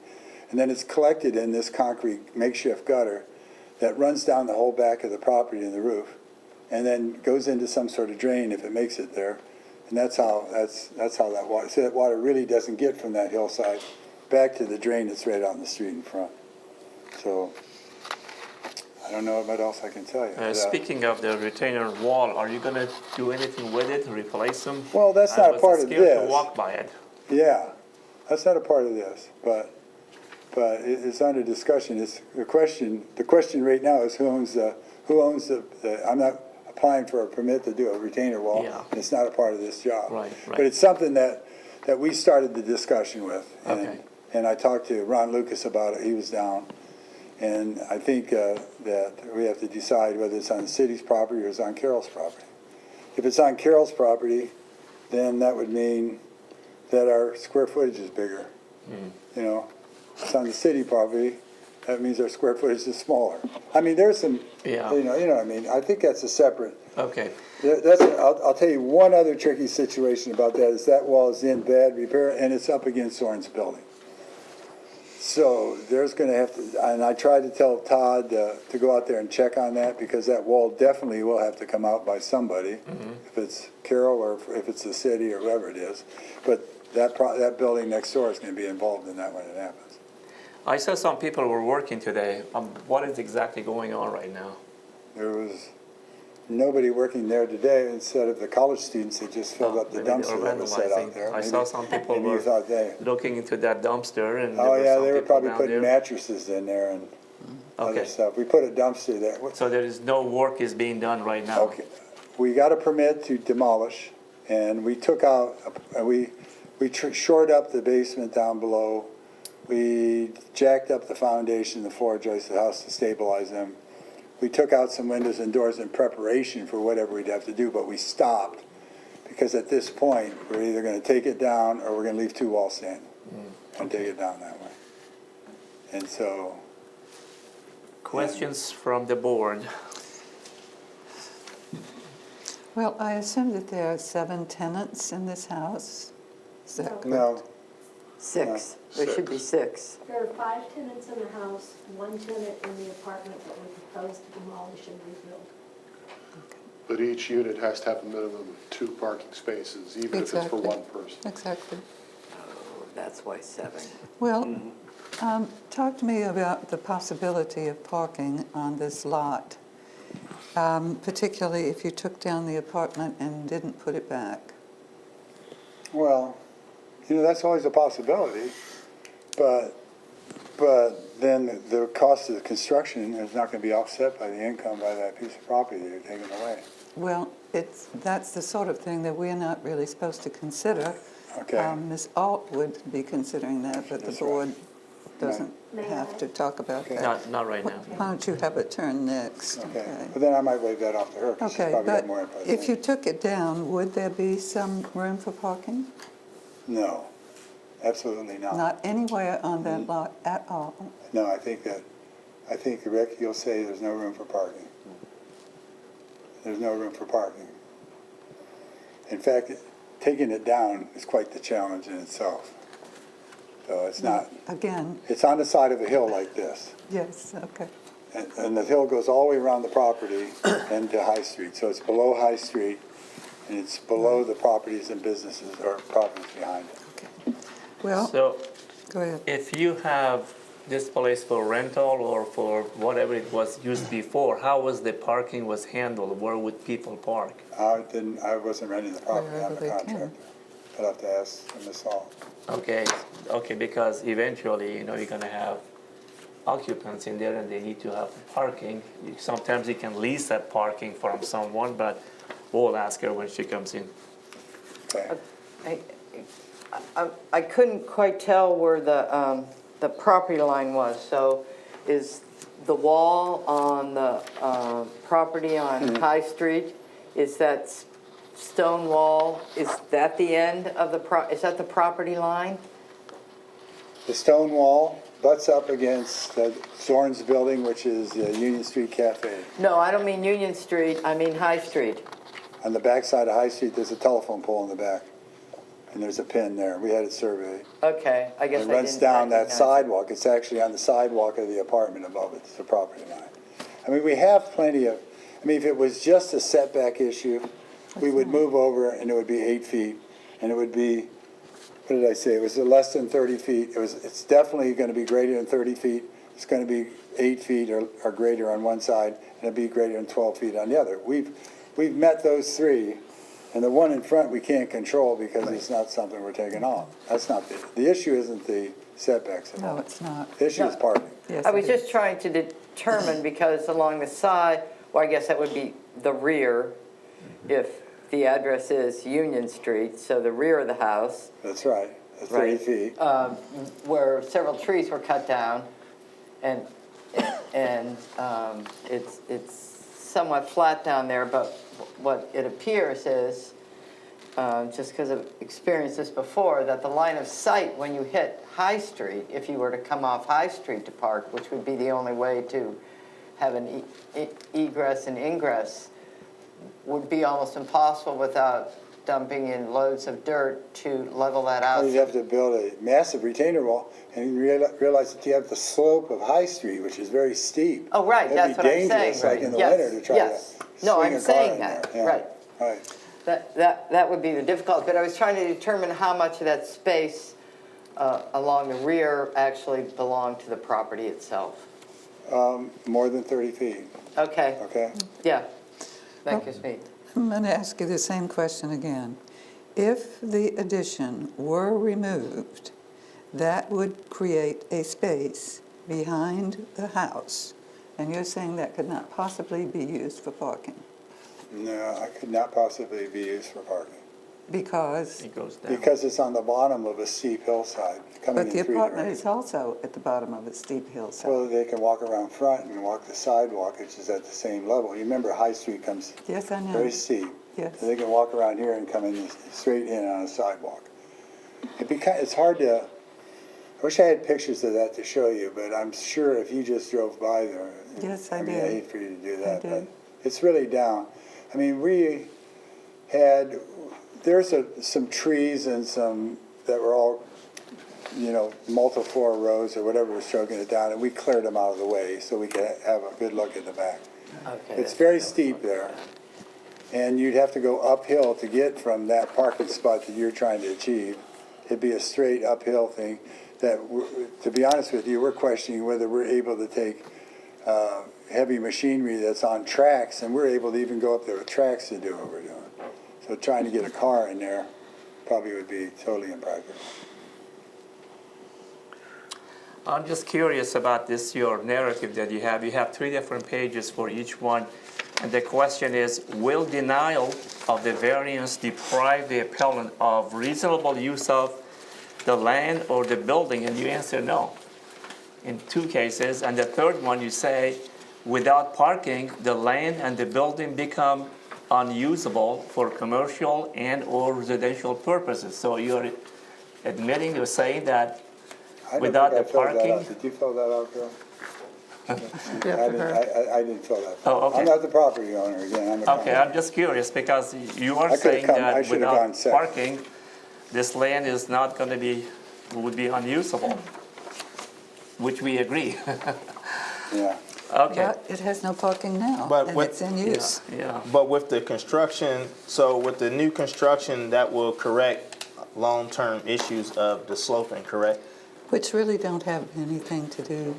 And then it's collected in this concrete makeshift gutter that runs down the whole back of the property and the roof. And then goes into some sort of drain if it makes it there. And that's how that water, so that water really doesn't get from that hillside back to the drain that's right out in the street in front. So I don't know what else I can tell you. Speaking of the retainer wall, are you going to do anything with it, replace them? Well, that's not a part of scared this. to walk by it. Yeah, that's not a part of this, but it's under discussion. It's the question right now is who owns the I'm not applying for a permit to do a retainer wall. Yeah. It's not a part of this job. Right. But it's something that that we started the discussion with. Okay. And I talked to Ron Lucas about it, he was down. And I think that we have to decide whether it's on the city's property or it's on Carroll's property. If it's on Carroll's property, then that would mean that our square footage is bigger. You know, if it's on the city property, that means our square footage is smaller. I mean, there's some, Yeah. you know what I mean? I think that's a separate, Okay. I'll tell you one other tricky situation about that is that wall is in bad repair and it's up against Zorn's building. So there's gonna have to, and I tried to tell Todd to go out there and check on that because that wall definitely will have to come out by somebody. If it's Carroll or if it's the city or whoever it is. But that building next door is gonna be involved in that when it happens. I saw some people were working today. What is exactly going on right now? There was nobody working there today instead of the college students that just filled up the Maybe they dumpster were that was set out vandalizing. there. I saw some people Maybe you were thought they. looking into that dumpster and there Oh, were yeah, some they were people probably down putting there. mattresses in there and other Okay. stuff. We put a dumpster there. So there is no work is being done right now? Okay, we got a permit to demolish, and we took out, we shored up the basement down below. We jacked up the foundation, the floor joists of the house to stabilize them. We took out some windows and doors in preparation for whatever we'd have to do, but we stopped, because at this point, we're either gonna take it down, or we're gonna leave two walls standing, and take it down that way. And so, Questions from the board? Well, I assume that there are 7 tenants in this house. Is that correct? no, 6. There should be 6. There are 5 tenants in the house, 1 tenant in the apartment that we propose to demolish and rebuild. But each unit has to have a minimum of 2 parking spaces, even if it's for Exactly. one person. Exactly. Oh, that's why 7. Well, talk to me about the possibility of parking on this lot, particularly if you took down the apartment and didn't put it back. well, you know, that's always a possibility, but then the cost of the construction is not gonna be offset by the income by that piece of property that you're taking away. Well, that's the sort of thing that we're not really supposed to consider. Okay. Ms. Alt would be considering that, but the That's right. board doesn't May have I? to talk about Okay. that. Not right now. Why don't you have it turn next? Okay, but then I might wave that off to her, because she's Okay, probably got but more input. than if me. you took it down, would there be some room for parking? No, absolutely not. Not anywhere on that lot at all? No, I think, Rick, you'll say there's no room for parking. There's no room for parking. In fact, taking it down is quite the challenge in itself. So it's not, Again, it's on the side of a hill like this. yes, okay. And the hill goes all the way around the property and to High Street. So it's below High Street, and it's below the properties and businesses or properties behind it. Well, So go ahead. if you have this place for rental or for whatever it was used before, how was the parking was handled? Where would people park? I wasn't renting the property, I'm Wherever a they can. contractor. I'd have to ask Ms. Hall. Okay, because eventually, you're gonna have occupants in there and they need to have parking. Sometimes you can lease that parking from someone, but we'll ask her when she comes in. Okay. I couldn't quite tell where the property line was, so is the wall on the property on High Street, is that stone wall, is that the end of is that the property line? The stone wall butts up against Zorn's building, which is the Union Street Cafe. No, I don't mean Union Street, I mean High Street. On the back side of High Street, there's a telephone pole in the back, and there's a pin there. We had it surveyed. Okay, I guess I It didn't runs down that recognize it. sidewalk. It's actually on the sidewalk of the apartment above it. It's the property line. I mean, we have plenty of, if it was just a setback issue, we would move over and it would be 8 feet, and it would be, what did I say? It was less than 30 feet. It's definitely gonna be greater than 30 feet. It's gonna be 8 feet or greater on one side, and it'd be greater than 12 feet on the other. We've met those three, and the one in front we can't control because it's not something we're taking off. That's not the issue isn't the setbacks at all. No, it's not. The issue is parking. Yes, I was it is. just trying to determine, because along the side, well, I guess that would be the rear, if the address is Union Street, so the rear of the house, That's right, that's 30 Right. feet. where several trees were cut down, and it's somewhat flat down there, but what it appears is, just because I've experienced this before, that the line of sight when you hit High Street, if you were to come off High Street to park, which would be the only way to have an egress and ingress, would be almost impossible without dumping in loads of dirt to level that out. You'd have to build a massive retaining wall, and you realize that you have the slope of High Street, which is very steep. Oh, right, that's what I'm saying. It'd be dangerous, like in the Yes, winter, to try to yes. No, swing I'm a car saying in that, there. Yeah, right. Right. That would be the difficulty, but I was trying to determine how much of that space along the rear actually belonged to the property itself. More than 30 feet, Okay, okay? yeah, thank you, Smee. I'm going to ask you the same question again. If the addition were removed, that would create a space behind the house, and you're saying that could not possibly be used for parking No, I could not possibly be used for parking, because, It goes down. because it's on the bottom of a steep hillside, coming but in the three apartment directions. is also at the bottom of a steep hillside. Well, they can walk around front and walk the sidewalk, which is at the same level. You remember High Street comes Yes, I know. very steep. Yes. They can walk around here and come in straight in on a sidewalk. It's hard to, I wish I had pictures of that to show you, but I'm sure if you just drove by there. Yes, I mean, did. I hate for you to do that, did. but it's really down. I mean, there's some trees and some that were all, multi-floor rows or whatever was choking it down, and we cleared them out of the way so we could have a good look at the back. Okay. It's very steep there, and you'd have to go uphill to get from that parking spot that you're trying to achieve. It'd be a straight uphill thing that, to be honest with you, we're questioning whether we're able to take heavy machinery that's on tracks, and we're able to even go up there with tracks to do what we're doing. So trying to get a car in there probably would be totally impractical. I'm just curious about this, your narrative that you have. You have 3 different pages for each one. And the question is, will denial of the variance deprive the appellant of reasonable use of the land or the building? And you answer no in 2 cases. And the third one, you say, without parking, the land and the building become unusable for commercial and or residential purposes. So you're admitting, you're saying that I don't without think the I filled that parking? out. Did you fill that out, Carol? I didn't fill that. Oh, okay. I'm not the property owner, again, I'm the Okay, I'm just curious because you are I could've saying I that should've gone without second. parking, this land is not going to be, would be unusable, which we agree. Yeah. Okay. But it has no parking now, But and what- it's in use. Yeah. But with the construction, so with the new construction, that will correct long-term issues of the sloping, correct? Which really don't have anything to do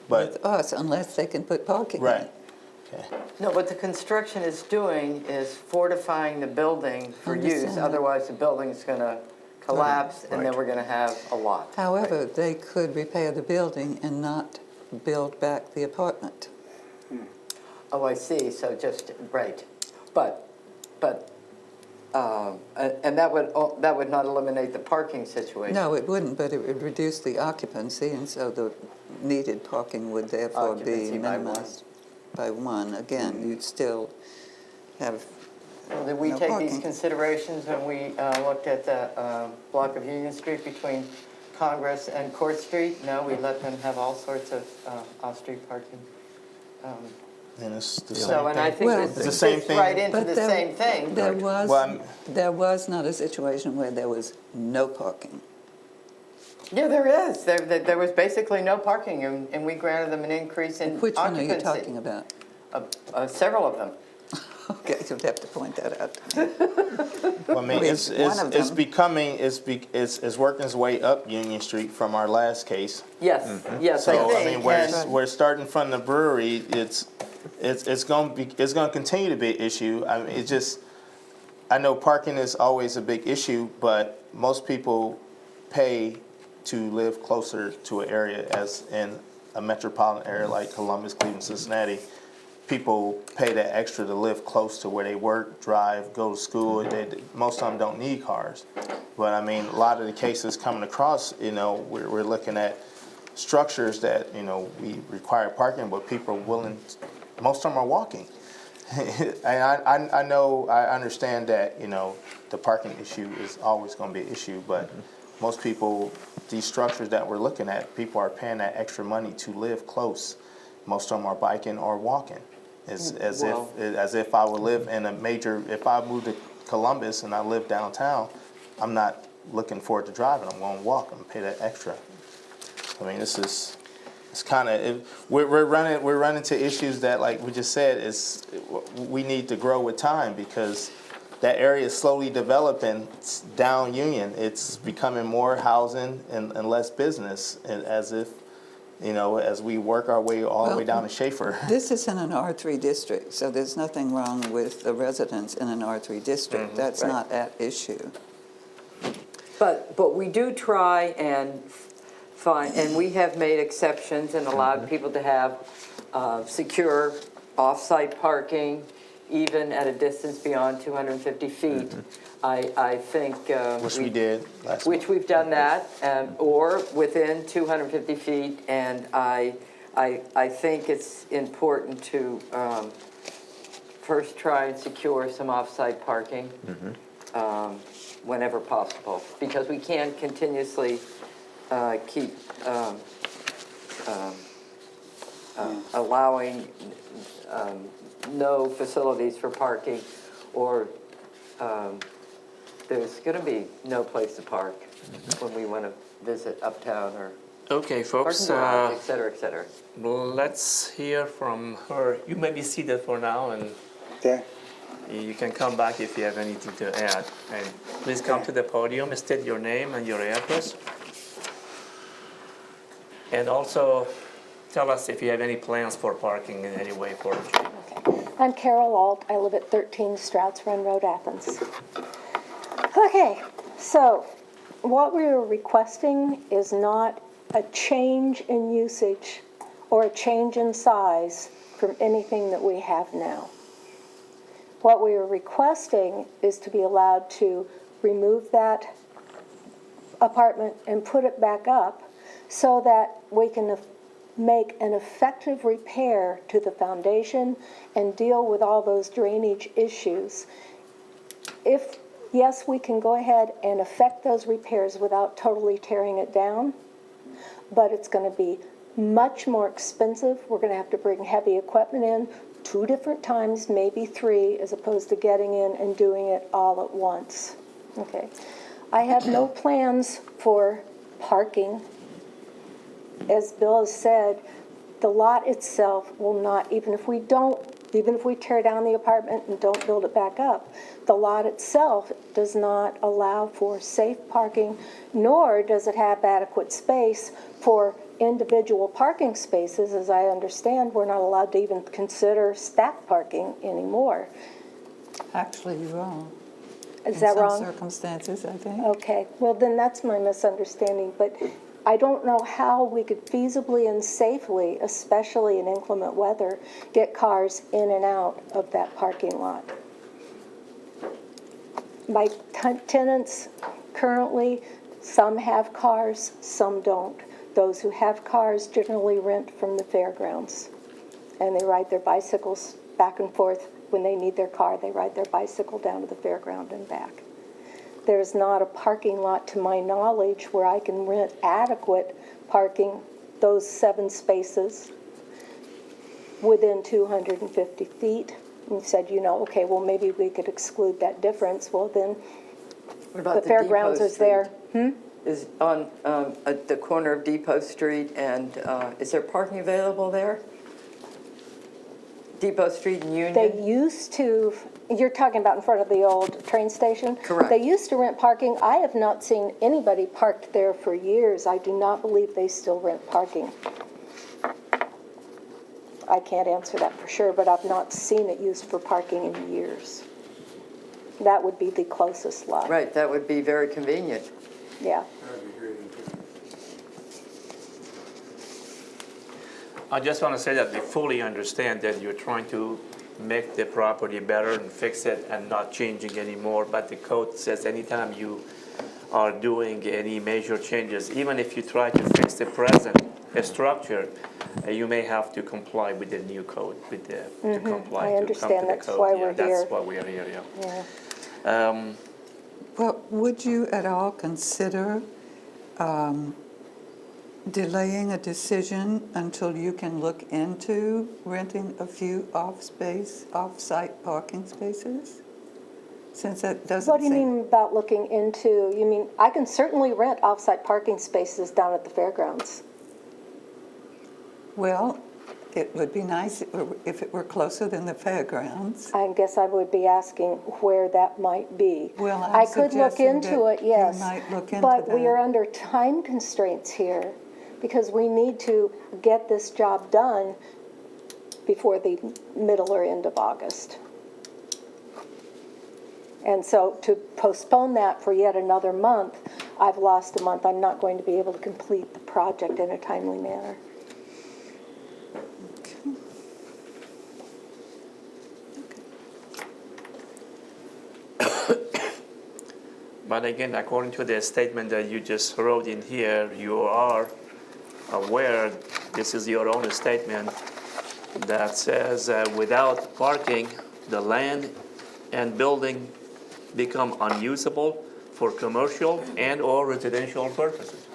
But, with us unless they can put parking in. right, okay. No, what the construction is doing is fortifying the building for use, Understand. otherwise the building's gonna collapse, and then Right. we're gonna have a lot. However, they could repair the building and not build back the apartment. Oh, I see, so just, right. But, and that would not eliminate the parking situation. No, it wouldn't, but it would reduce the occupancy, and so the needed parking would therefore be Occupancy by one. minimized by 1. Again, you'd still have, Well, did we No take these parking. considerations when we looked at the block of Union Street between Congress and Court Street? No, we let them have all sorts of off-street parking. And it's the So, same and I thing. think Well- this It's the same fits thing. right into But the there- same thing. there Well, was not a situation where there was no parking. Yeah, there is. There was basically no parking, and we granted them an increase in Which one are occupancy. you talking about? Several of them. Okay, you'll have to point that out. Well, I mean, With one of it's them. becoming, it's working its way up Union Street from our last case. Yes, yes, I So, I think. mean, where and- we're starting from the brewery, it's going to continue to be an issue. I mean, it just, I know parking is always a big issue, but most people pay to live closer to an area, as in a metropolitan area like Columbus, Cleveland, Cincinnati. people pay that extra to live close to where they work, drive, go to school. Most of them don't need cars. But I mean, a lot of the cases coming across, we're looking at structures that, we require parking, but people are willing, most of them are walking. And I understand that, the parking issue is always going to be an issue, but most people, these structures that we're looking at, people are paying that extra money to live close. Most of them are biking or walking. As if I would live in if I moved to Columbus and I live downtown, I'm not looking forward to driving. I'm going to walk. I'm going to pay that extra. I mean, it's kind of, we're running into issues that, like we just said, we need to grow with time, because that area is slowly developing down Union. It's becoming more housing and less business, and as we work our way all the way down to Schaefer. This is in an R3 district, so there's nothing wrong with the residents in an R3 district. That's not at issue. But we do try and find, and we have made exceptions and allowed people to have secure off-site parking, even at a distance beyond 250 feet. I think... which we did last Which we've done that, or within 250 feet, and I think it's important to first try and secure some off-site parking whenever possible, because we can't continuously keep allowing no facilities for parking, or there's going to be no place to park when we want to visit uptown or Okay, folks, parking garage, et cetera, et cetera. let's hear from her. You may be seated for now, and Okay. you can come back if you have anything to add. And please come to the podium and state your name and your address. And also tell us if you have any plans for parking in any way for you. I'm Carol Alt. I live at 13 Strouts Run Road, Athens. Okay, so what we are requesting is not a change in usage or a change in size from anything that we have now. What we are requesting is to be allowed to remove that apartment and put it back up so that we can make an effective repair to the foundation and deal with all those drainage issues. Yes, we can go ahead and effect those repairs without totally tearing it down, but it's going to be much more expensive. We're going to have to bring heavy equipment in 2 different times, maybe 3, as opposed to getting in and doing it all at once. Okay. I have no plans for parking. As Bill has said, the lot itself will not, even if we tear down the apartment and don't build it back up, the lot itself does not allow for safe parking, nor does it have adequate space for individual parking spaces. As I understand, we're not allowed to even consider stack parking anymore. Actually, you're wrong. Is that wrong? In some circumstances, I think. Okay, well then that's my misunderstanding, but I don't know how we could feasibly and safely, especially in inclement weather, get cars in and out of that parking lot. My tenants currently, some have cars, some don't. Those who have cars generally rent from the fairgrounds, and they ride their bicycles back and forth. When they need their car, they ride their bicycle down to the fairground and back. There's not a parking lot, to my knowledge, where I can rent adequate parking, those 7 spaces, within 250 feet. You said, okay, well, maybe we could exclude that difference. Well, then What about the fairgrounds Depot is there. Is on at the corner of Depot Street, and is there parking available there? Depot Street and Union? They used to, you're talking about in front of the old train station? Correct. They used to rent parking. I have not seen anybody parked there for years. I do not believe they still rent parking. I can't answer that for sure, but I've not seen it used for parking in years. That would be the closest lot. Right, that would be very convenient. Yeah. I just want to say that we fully understand that you're trying to make the property better and fix it and not changing anymore, but the code says anytime you are doing any major changes, even if you try to fix the present structure, you may have to comply with the new code, with the, to comply, I to understand. come to the That's code. why Yeah, we're here. That's why we are here, yeah. Yeah. Well, would you at all consider delaying a decision until you can look into renting a few off-site parking spaces? Since that doesn't What do you seem- mean about looking into, you mean, I can certainly rent off-site parking spaces down at the fairgrounds. Well, it would be nice if it were closer than the fairgrounds. I guess I would be asking where that might be. Well, I'm I could look suggesting into that it, yes. you might look into But we that. are under time constraints here because we need to get this job done before the middle or end of August. And so to postpone that for yet another month, I've lost a month. I'm not going to be able to complete the project in a timely manner. But again, according to the statement that you just wrote in here, you are aware, this is your own statement, that says without parking, the land and building become unusable for commercial and/or residential purposes.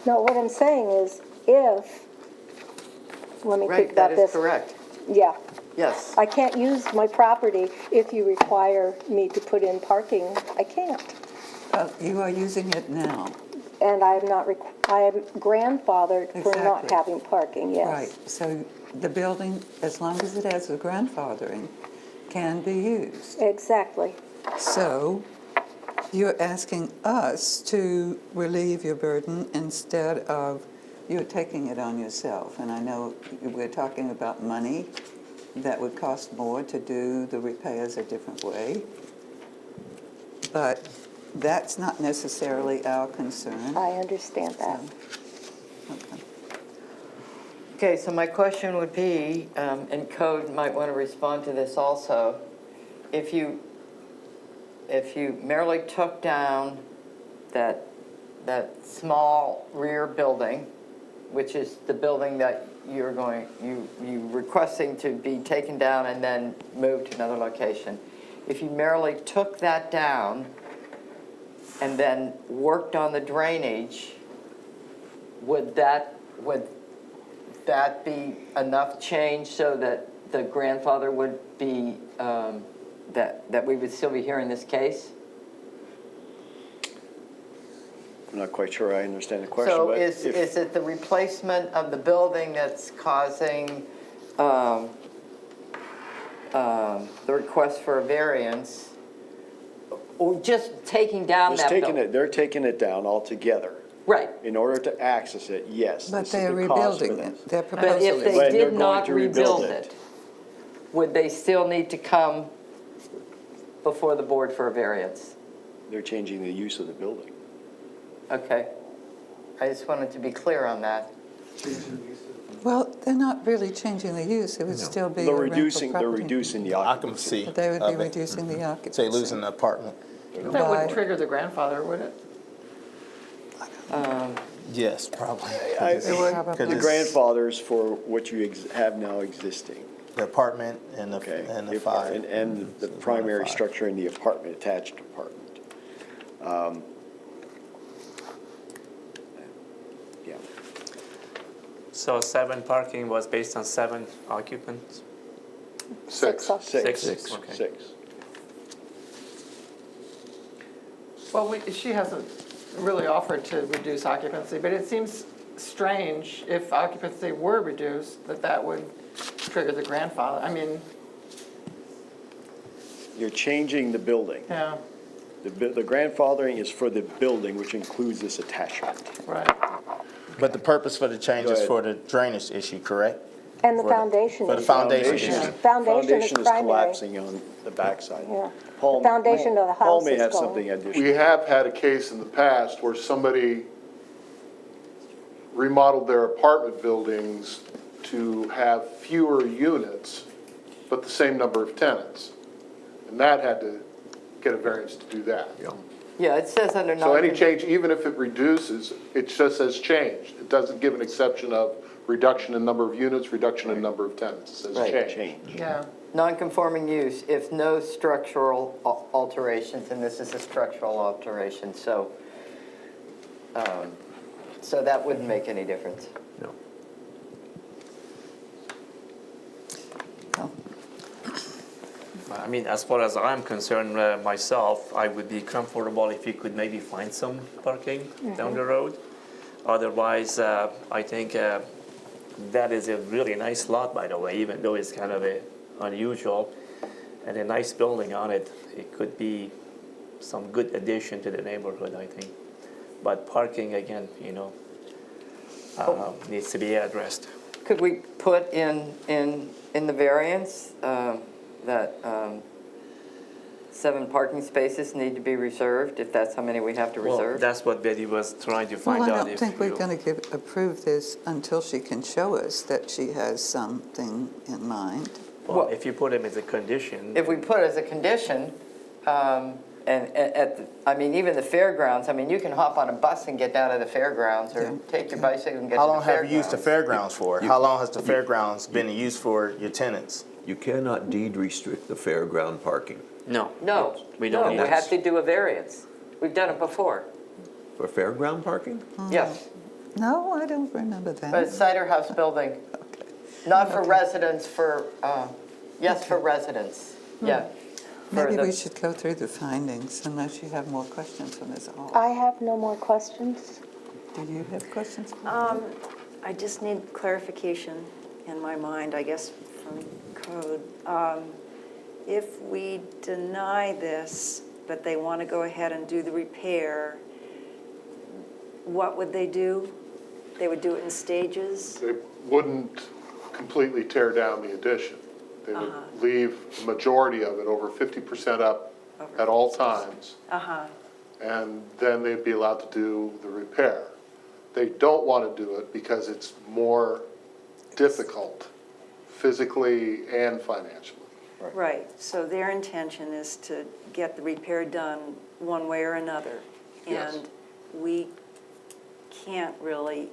No, what I'm saying is if, let me think Right, about that this. is correct. Yeah. Yes. I can't use my property if you require me to put in parking. I can't. You are using it now. And I am not, I am grandfathered for not Exactly. having parking, yes. Right, so the building, as long as it has a grandfathering, can be used. Exactly. So you're asking us to relieve your burden instead of you're taking it on yourself. And I know we're talking about money that would cost more to do the repairs a different way. But that's not necessarily our concern. I understand that. Okay. Okay, so my question would be, and code might want to respond to this also, if you merely took down that small rear building, which is the building that you requesting to be taken down and then moved to another location. If you merely took that down and then worked on the drainage, would that be enough change so that the grandfather would be, that we would still be hearing this case? I'm not quite sure I understand the question, So but is it the replacement of the building that's causing the request for a variance? Or just taking down that building? They're taking it down altogether. Right. In order to access it, yes. But this is they're the cost for rebuilding this. it. Their But proposal if is. they When they're did going not to rebuild rebuild it. it, would they still need to come before the board for a variance? They're changing the use of the building. Okay. I just wanted to be clear on that. Well, they're not really changing the use. It would still be a They're rental reducing property. the occupancy. Occupancy. But they would be of it. reducing the occupancy. Say losing the apartment. That By- wouldn't trigger the grandfather, would it? Yes, probably. Probably. The grandfathers for what you have now existing. The apartment and Okay. the five. And the primary structure in the apartment, attached apartment. Yeah. So 7 parking was based on 7 occupants? Six. Six. Okay. Six. Well, she hasn't really offered to reduce occupancy, but it seems strange if occupancy were reduced, that would trigger the grandfather. I mean, You're changing the building. yeah, The grandfathering is for the building, which includes this attachment. right. But the purpose for the change Go is ahead. for the drainage issue, correct? And the foundation For the is, foundation Foundation issue. Foundation is primary. collapsing on the backside. Yeah. Paul- The foundation of the Paul house may is have going. something additional. We have had a case in the past where somebody remodeled their apartment buildings to have fewer units, but the same number of tenants. And that had to get a variance to do that. Yeah, it says under So any non, change, even if it reduces, it just says changed. It doesn't give an exception of reduction in number of units, reduction in number of tenants. It says Right. change. Yeah. non-conforming use if no structural alterations, and this is a structural alteration, so, so that wouldn't make any difference. No. I mean, as far as I'm concerned myself, I would be comfortable if you could maybe find some parking down the road. Otherwise, I think that is a really nice lot, by the way, even though it's kind of unusual and a nice building on it. It could be some good addition to the neighborhood, I think. But parking, again, needs to be addressed. Could we put in the variance that 7 parking spaces need to be reserved, if that's how many we have to Well, reserve? that's what Betty was trying to find Well, I out. don't if think we're you- going to approve this until she can show us that she has something in mind. Well, if you put them as a condition. If we put as a condition, even the fairgrounds, you can hop on a bus and get down to the fairgrounds, or Yeah. take your bicycle and get How to long the have fairgrounds. you used the fairgrounds for? How long has the fairgrounds been in use for your tenants? You cannot deed restrict the fairground parking. No. No, We don't no, need we it. have to do a variance. We've done it before, For fairground parking? yes. No, I don't remember But that. it's Cider House building, not for residents, yes, for residents, yeah. For Maybe the- we should go through the findings unless you have more questions for Ms. Hall. I have no more questions. Do you have questions? I just need clarification in my mind, I guess, from code. If we deny this, but they want to go ahead and do the repair, what would they do? They would do it in stages? They wouldn't completely tear down the addition. They would leave the majority of it, over 50% up at all times, Uh-huh, and then they'd be allowed to do the repair. They don't want to do it because it's more difficult physically and financially. right. So their intention is to get the repair done one way or another. Yes. And we can't really,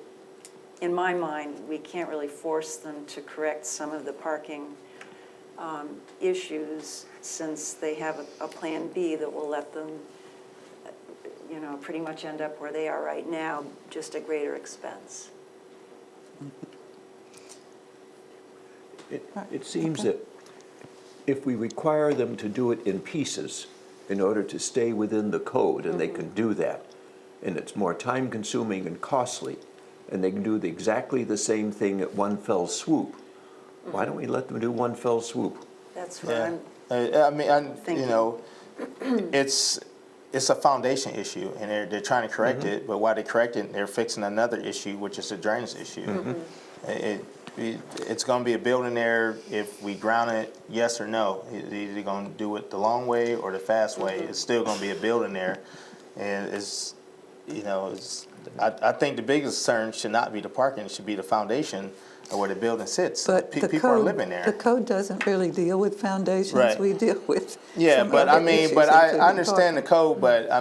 in my mind, we can't really force them to correct some of the parking issues, since they have a Plan B that will let them, pretty much end up where they are right now, just at greater expense. It seems that if we require them to do it in pieces in order to stay within the code, and they can do that, and it's more time-consuming and costly, and they can do exactly the same thing at one fell swoop, why don't we let them do one fell swoop? That's what Yeah, I'm, thinking. It's a foundation issue, and they're trying to correct it, but while they correct it, they're fixing another issue, which is the drainage issue. It's gonna be a building there, if we ground it, yes or no. It's either gonna do it the long way or the fast way. It's still gonna be a building there, and I think the biggest concern should not be the parking, it should be the foundation of where the building sits. But the People are code, living there. the code doesn't really deal with foundations. Right. We deal with Yeah, some but other issues, I including understand the parking. code, but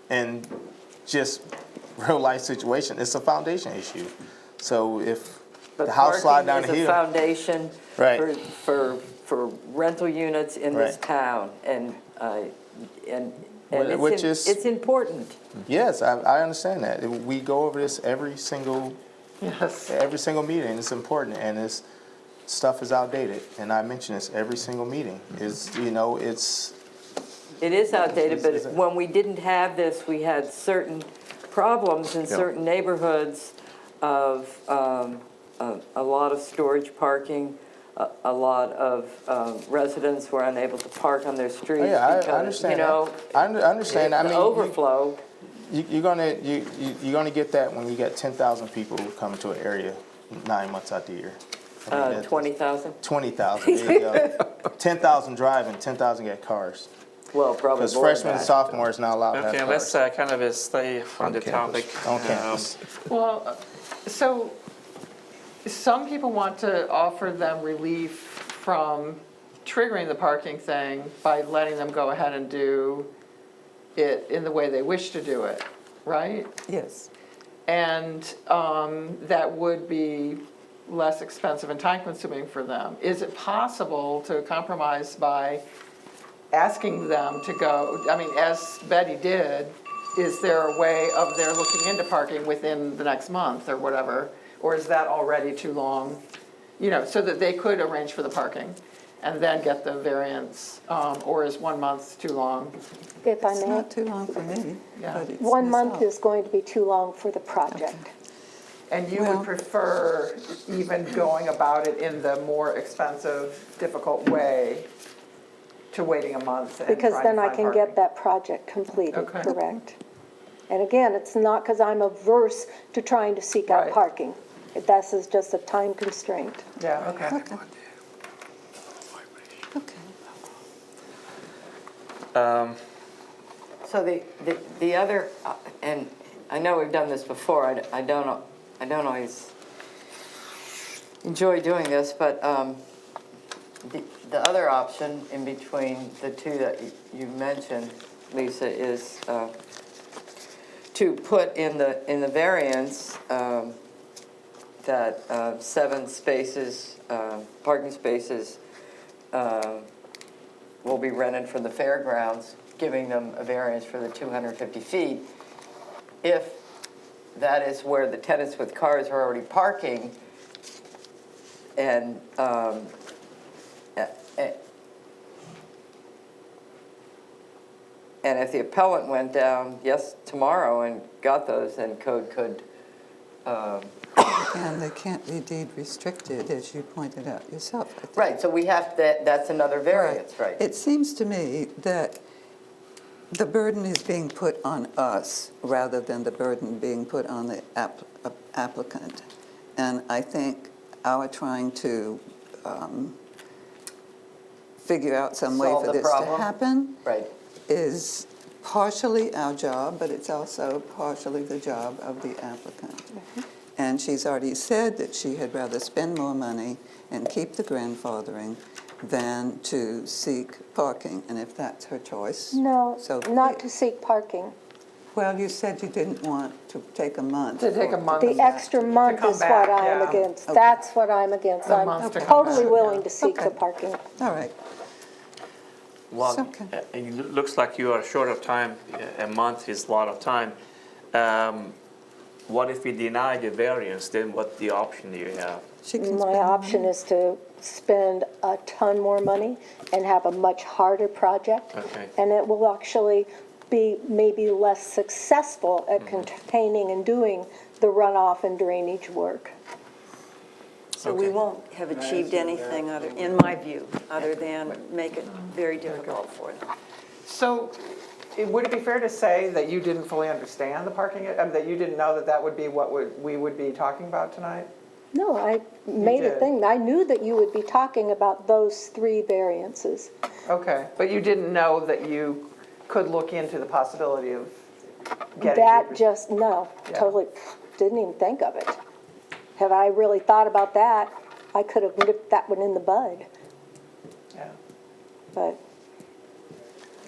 and just real life situation, it's a foundation issue. So if the house slide down the But hill. parking is a foundation Right. for rental units in this Right. town, and Which is- it's important. Yes, I understand that. We go over this every single meeting, it's important, and this stuff is outdated. And I mention this every single meeting, Mm-hmm. It It is outdated, It's- but when we didn't have this, we had certain problems in certain neighborhoods of a lot of storage parking, a lot of residents were unable to park on their streets yeah, I because, understand that. I understand. I the mean, overflow. you're gonna get that when you get 10,000 people coming to an area 9 months out the year. 20,000? 20,000, there you go. 10,000 driving, 10,000 get cars. Well, probably Because more than freshmen and that. sophomores not allowed to have Okay, cars. let's kind of stay on the campus. topic. On campus. Well, so some people want to offer them relief from triggering the parking thing by letting them go ahead and do it in the way they wish to do it, right? Yes. And that would be less expensive and time-consuming for them. Is it possible to compromise by asking them to go, I mean, as Betty did, is there a way of their looking into parking within the next month or whatever? Or is that already too long? You know, so that they could arrange for the parking and then get the variance? Or is 1 month too long? If I It's may, not too long for me, Yeah. but it's. 1 it's month up. is going to be too long for the project. And you Well- would prefer even going about it in the more expensive, difficult way to waiting a month and Because trying to then I find can parking? get that project completed, Okay. correct? And again, it's not because I'm averse to trying to seek out Right. parking. This is just a time constraint. Yeah, okay. Okay. Okay. So the other, and I know we've done this before, I don't always enjoy doing this, but the other option in between the two that you mentioned, Lisa, is to put in the variance that 7 spaces, parking spaces will be rented from the fairgrounds, giving them a variance for the 250 feet. If that is where the tenants with cars are already parking, and and if the appellant went down, yes, tomorrow and got those, then code could, And they can't be deed restricted, as you pointed out yourself, I think. right, so we have, that's another variance, right? It seems to me that the burden is being put on us rather than the burden being put on the applicant. And I think our trying to figure out some way Solve for the this to problem. happen Right. is partially our job, but it's also partially the job of the applicant. And she's already said that she had rather spend more money and keep the grandfathering than to seek parking, and if that's her choice. No, so not be it. to seek parking. Well, you said you didn't want to take a month. To take a month. The extra month come is what back, I am yeah. against. Okay. That's what I'm against. The I'm month to come totally back, willing yeah. to seek the Okay. parking. All right. Well, Okay. it looks like you are short of time. A month is a lot of time. What if we deny the variance? Then what the option do you have? She can My spend option is to spend a ton more money and have a much harder project. Okay. And it will actually be maybe less successful at containing and doing the runoff and drainage work. So we won't have achieved anything other, in my view, other than make it very difficult for them. So would it be fair to say that you didn't fully understand the parking, that you didn't know that that would be what we would be talking about tonight? No, I made a did. thing. I knew that you would be talking about those 3 variances. Okay, but you didn't know that you could look into the possibility of getting. That just, no, Yeah. totally didn't even think of it. Had I really thought about that, I could have nipped that one in the bud. Yeah. But,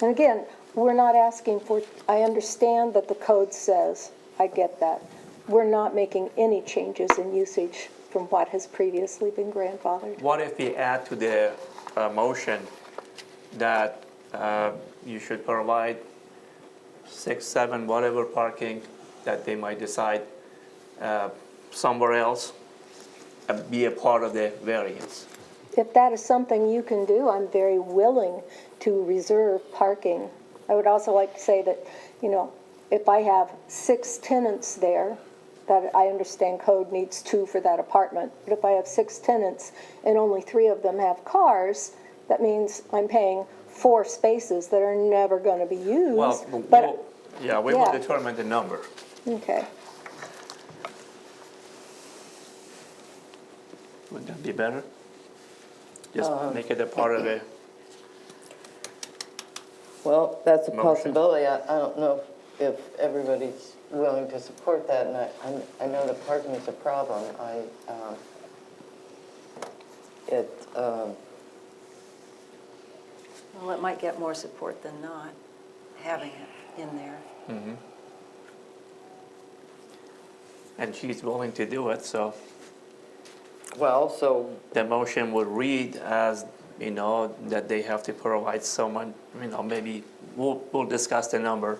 and again, we're not asking for, I understand that the code says, I get that. We're not making any changes in usage from what has previously been grandfathered. What if we add to the motion that you should provide 6, 7, whatever parking that they might decide somewhere else, be a part of the variance? If that is something you can do, I'm very willing to reserve parking. I would also like to say that, you know, if I have 6 tenants there, that I understand code needs 2 for that apartment, but if I have 6 tenants and only 3 of them have cars, that means I'm paying 4 spaces that are never going to be used. Well, But, we will yeah. determine the number. okay. Would that be better? Just make it a part of it. Well, that's a Motion. possibility. I don't know if everybody's willing to support that, and I know that parking is a problem. Well, it might get more support than not having it in there. And she's willing to do it, so Well, so, the motion would read as, you know, that they have to provide someone, you know, maybe we'll discuss the number.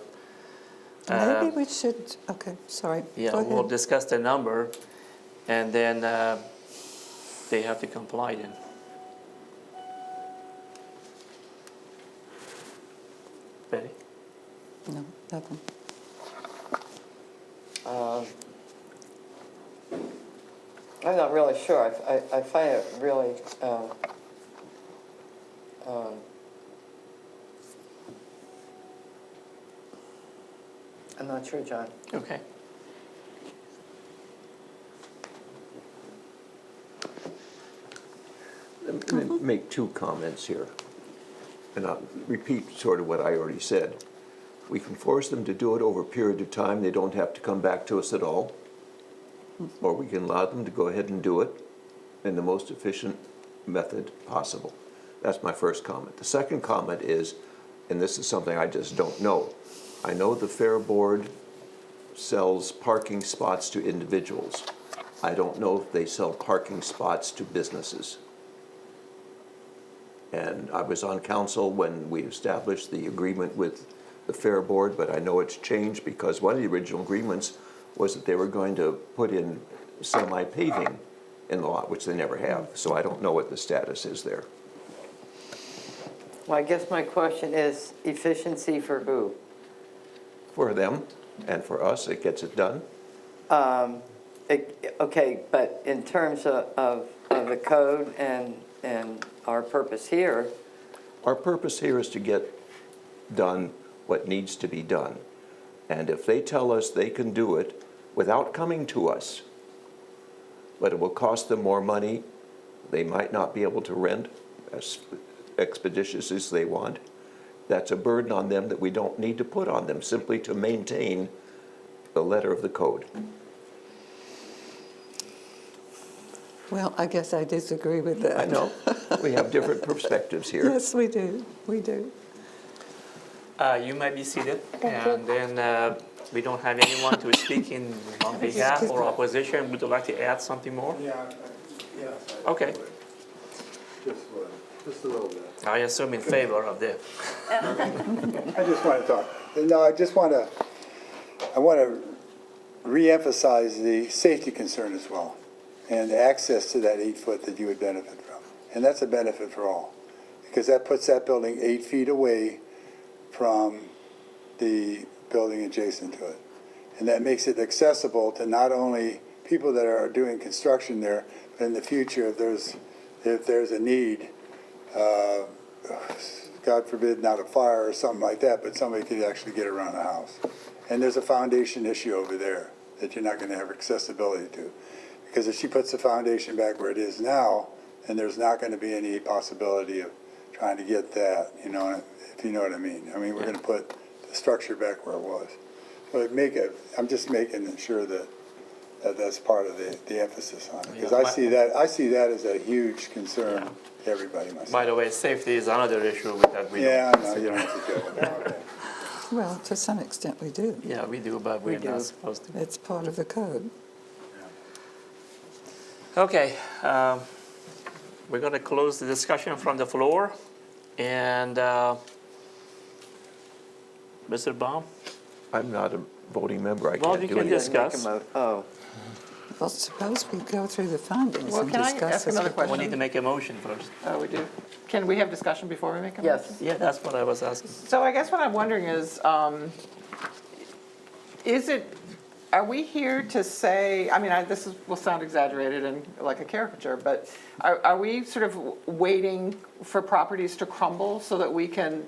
Maybe we should, okay, sorry. Yeah, Go we'll ahead. discuss the number, and then they have to comply then. Betty? No, nothing. I'm not really sure. I find it really, I'm not sure, John. Okay. Let me make two comments here, and I'll repeat sort of what I already said. We can force them to do it over a period of time. They don't have to come back to us at all. Or we can allow them to go ahead and do it in the most efficient method possible. That's my first comment. The second comment is, and this is something I just don't know, I know the Fair Board sells parking spots to individuals. I don't know if they sell parking spots to businesses. And I was on council when we established the agreement with the Fair Board, but I know it's changed because one of the original agreements was that they were going to put in semi-paving in the lot, which they never have. So I don't know what the status is there. Well, I guess my question is efficiency for who? For them and for us, it gets it done. Okay, but in terms of the code and our purpose here, Our purpose here is to get done what needs to be done. And if they tell us they can do it without coming to us, but it will cost them more money, they might not be able to rent as expeditious as they want, that's a burden on them that we don't need to put on them, simply to maintain the letter of the code. Well, I guess I disagree with that. I know, we have different perspectives here. Yes, we do, we do. You may be seated, and then we don't have anyone to speak in on behalf or opposition. Would you like to add something more? Yeah. Okay. Just a little bit. I assume in favor of the, I just want to talk. No, I want to reemphasize the safety concern as well, and the access to that 8 foot that you would benefit from. And that's a benefit for all, because that puts that building 8 feet away from the building adjacent to it. And that makes it accessible to not only people that are doing construction there, but in the future, if there's a need, God forbid, not a fire or something like that, but somebody could actually get around the house. And there's a foundation issue over there that you're not going to have accessibility to. Because if she puts the foundation back where it is now, then there's not going to be any possibility of trying to get that, you know, if you know what I mean. I mean, we're going to put the structure back where it was. But I'm just making sure that that's part of the emphasis on it. Because I see that as a huge concern to everybody myself. by the way, safety is another issue that we Yeah, don't no, you consider. don't have to joke about it. Well, to some extent we do. Yeah, we do, but we're do. not supposed to. It's part of the code. Okay, we're going to close the discussion from the floor. And Mr. Baum? I'm not a voting member, I Well, can't you do can it. discuss. Oh, Well, suppose we go through the findings Well, and can I discuss ask this another with question? We need to make a motion first. Oh, we do. Can we have discussion before we make a motion? yes. Yeah, that's what I was asking. So I guess what I'm wondering is are we here to say, I mean, this will sound exaggerated and like a caricature, but are we sort of waiting for properties to crumble so that we can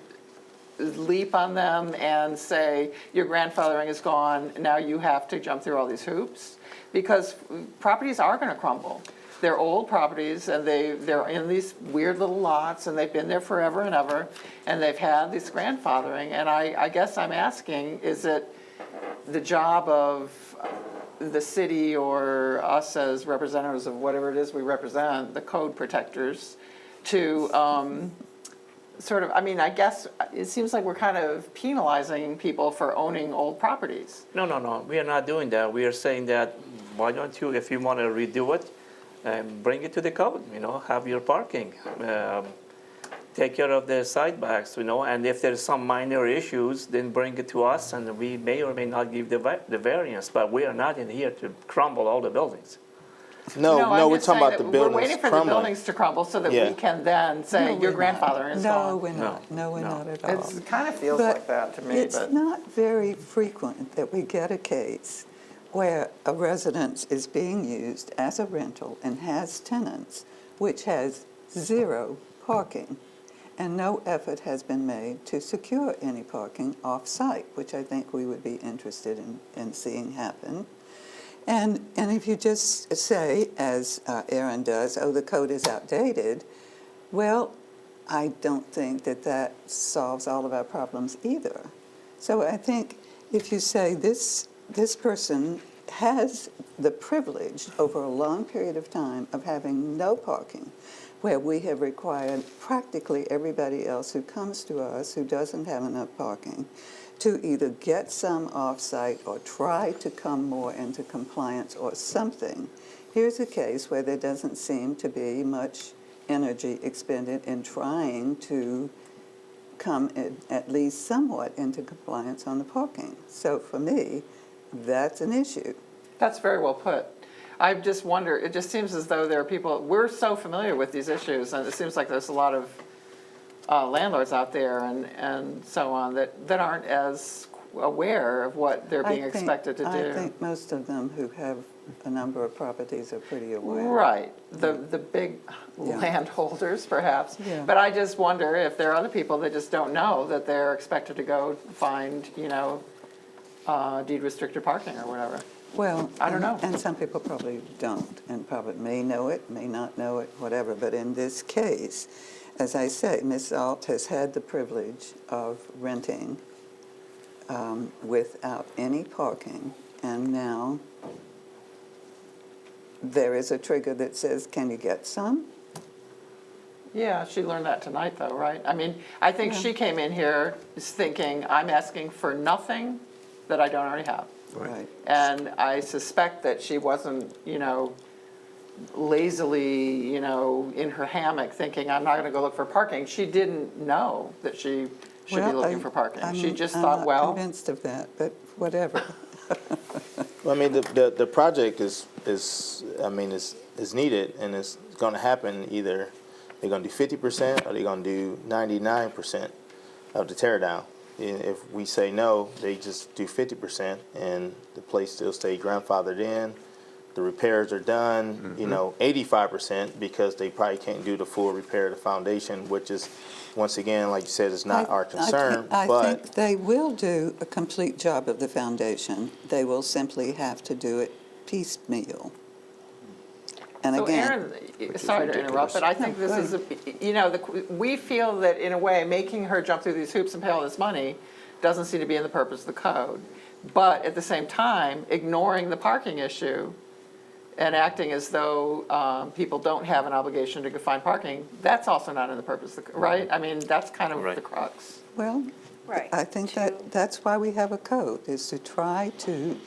leap on them and say, your grandfathering is gone, now you have to jump through all these hoops? Because properties are going to crumble. They're old properties, and they're in these weird little lots, and they've been there forever and ever, and they've had this grandfathering. And I guess I'm asking, is it the job of the city or us as representatives of whatever it is we represent, the code protectors, to sort of, I mean, I guess it seems like we're kind of penalizing people for owning old properties. No, we are not doing that. We are saying that, why don't you, if you want to redo it, bring it to the code, have your parking. Take care of the sidebacks, and if there's some minor issues, then bring it to us, and we may or may not give the variance, but we are not in here to crumble all the buildings. No, I'm we're just talking saying about the that buildings We're waiting for the crumbling. buildings to crumble so that Yeah. we can then say, your grandfather is No, gone. we're not. No, we're not at all. It kind of feels But like that to me, it's but. not very frequent that we get a case where a residence is being used as a rental and has tenants, which has 0 parking, and no effort has been made to secure any parking off-site, which I think we would be interested in seeing happen. And if you just say, as Aaron does, oh, the code is outdated, well, I don't think that solves all of our problems either. So I think if you say this person has the privilege over a long period of time of having no parking, where we have required practically everybody else who comes to us who doesn't have enough parking to either get some off-site or try to come more into compliance or something. Here's a case where there doesn't seem to be much energy expended in trying to come at least somewhat into compliance on the parking. So for me, that's an issue. That's very well put. I just wonder, it just seems as though there are people, we're so familiar with these issues, and it seems like there's a lot of landlords out there and so on that aren't as aware of what they're being expected to do. I think most of them who have a number of properties are pretty aware. Right, the big landholders perhaps. Yeah. But I just wonder if there are other people that just don't know that they're expected to go find, deed restricted parking or whatever. Well, I don't know. And some people probably don't, and probably may know it, may not know it, whatever. But in this case, as I say, Ms. Alt has had the privilege of renting without any parking, and now there is a trigger that says, can you get some? Yeah, she learned that tonight though, right? I mean, I think she came in here thinking, I'm asking for nothing that I don't already have. Right. And I suspect that she wasn't, lazily, in her hammock thinking, I'm not going to go look for parking. She didn't know that she should be looking for parking. She just thought, I'm well. not convinced of that, but whatever. Well, I mean, the project is needed, and it's going to happen. Either they're going to do 50% or they're going to do 99% of the tear down. And if we say no, they just do 50%, and the place still stay grandfathered in. The repairs are done, 85%, because they probably can't do the full repair of the foundation, which is, once again, like you said, is not our concern. I but think they will do a complete job of the foundation. They will simply have to do it piecemeal. And So again, Aaron, sorry to interrupt, but I think this is, we feel that in a way, making her jump through these hoops and pay all this money doesn't seem to be in the purpose of the code. But at the same time, ignoring the parking issue and acting as though people don't have an obligation to go find parking, that's also not in the purpose, right? I mean, that's kind of the crux. well, Right. I think that's why we have a code, is to try to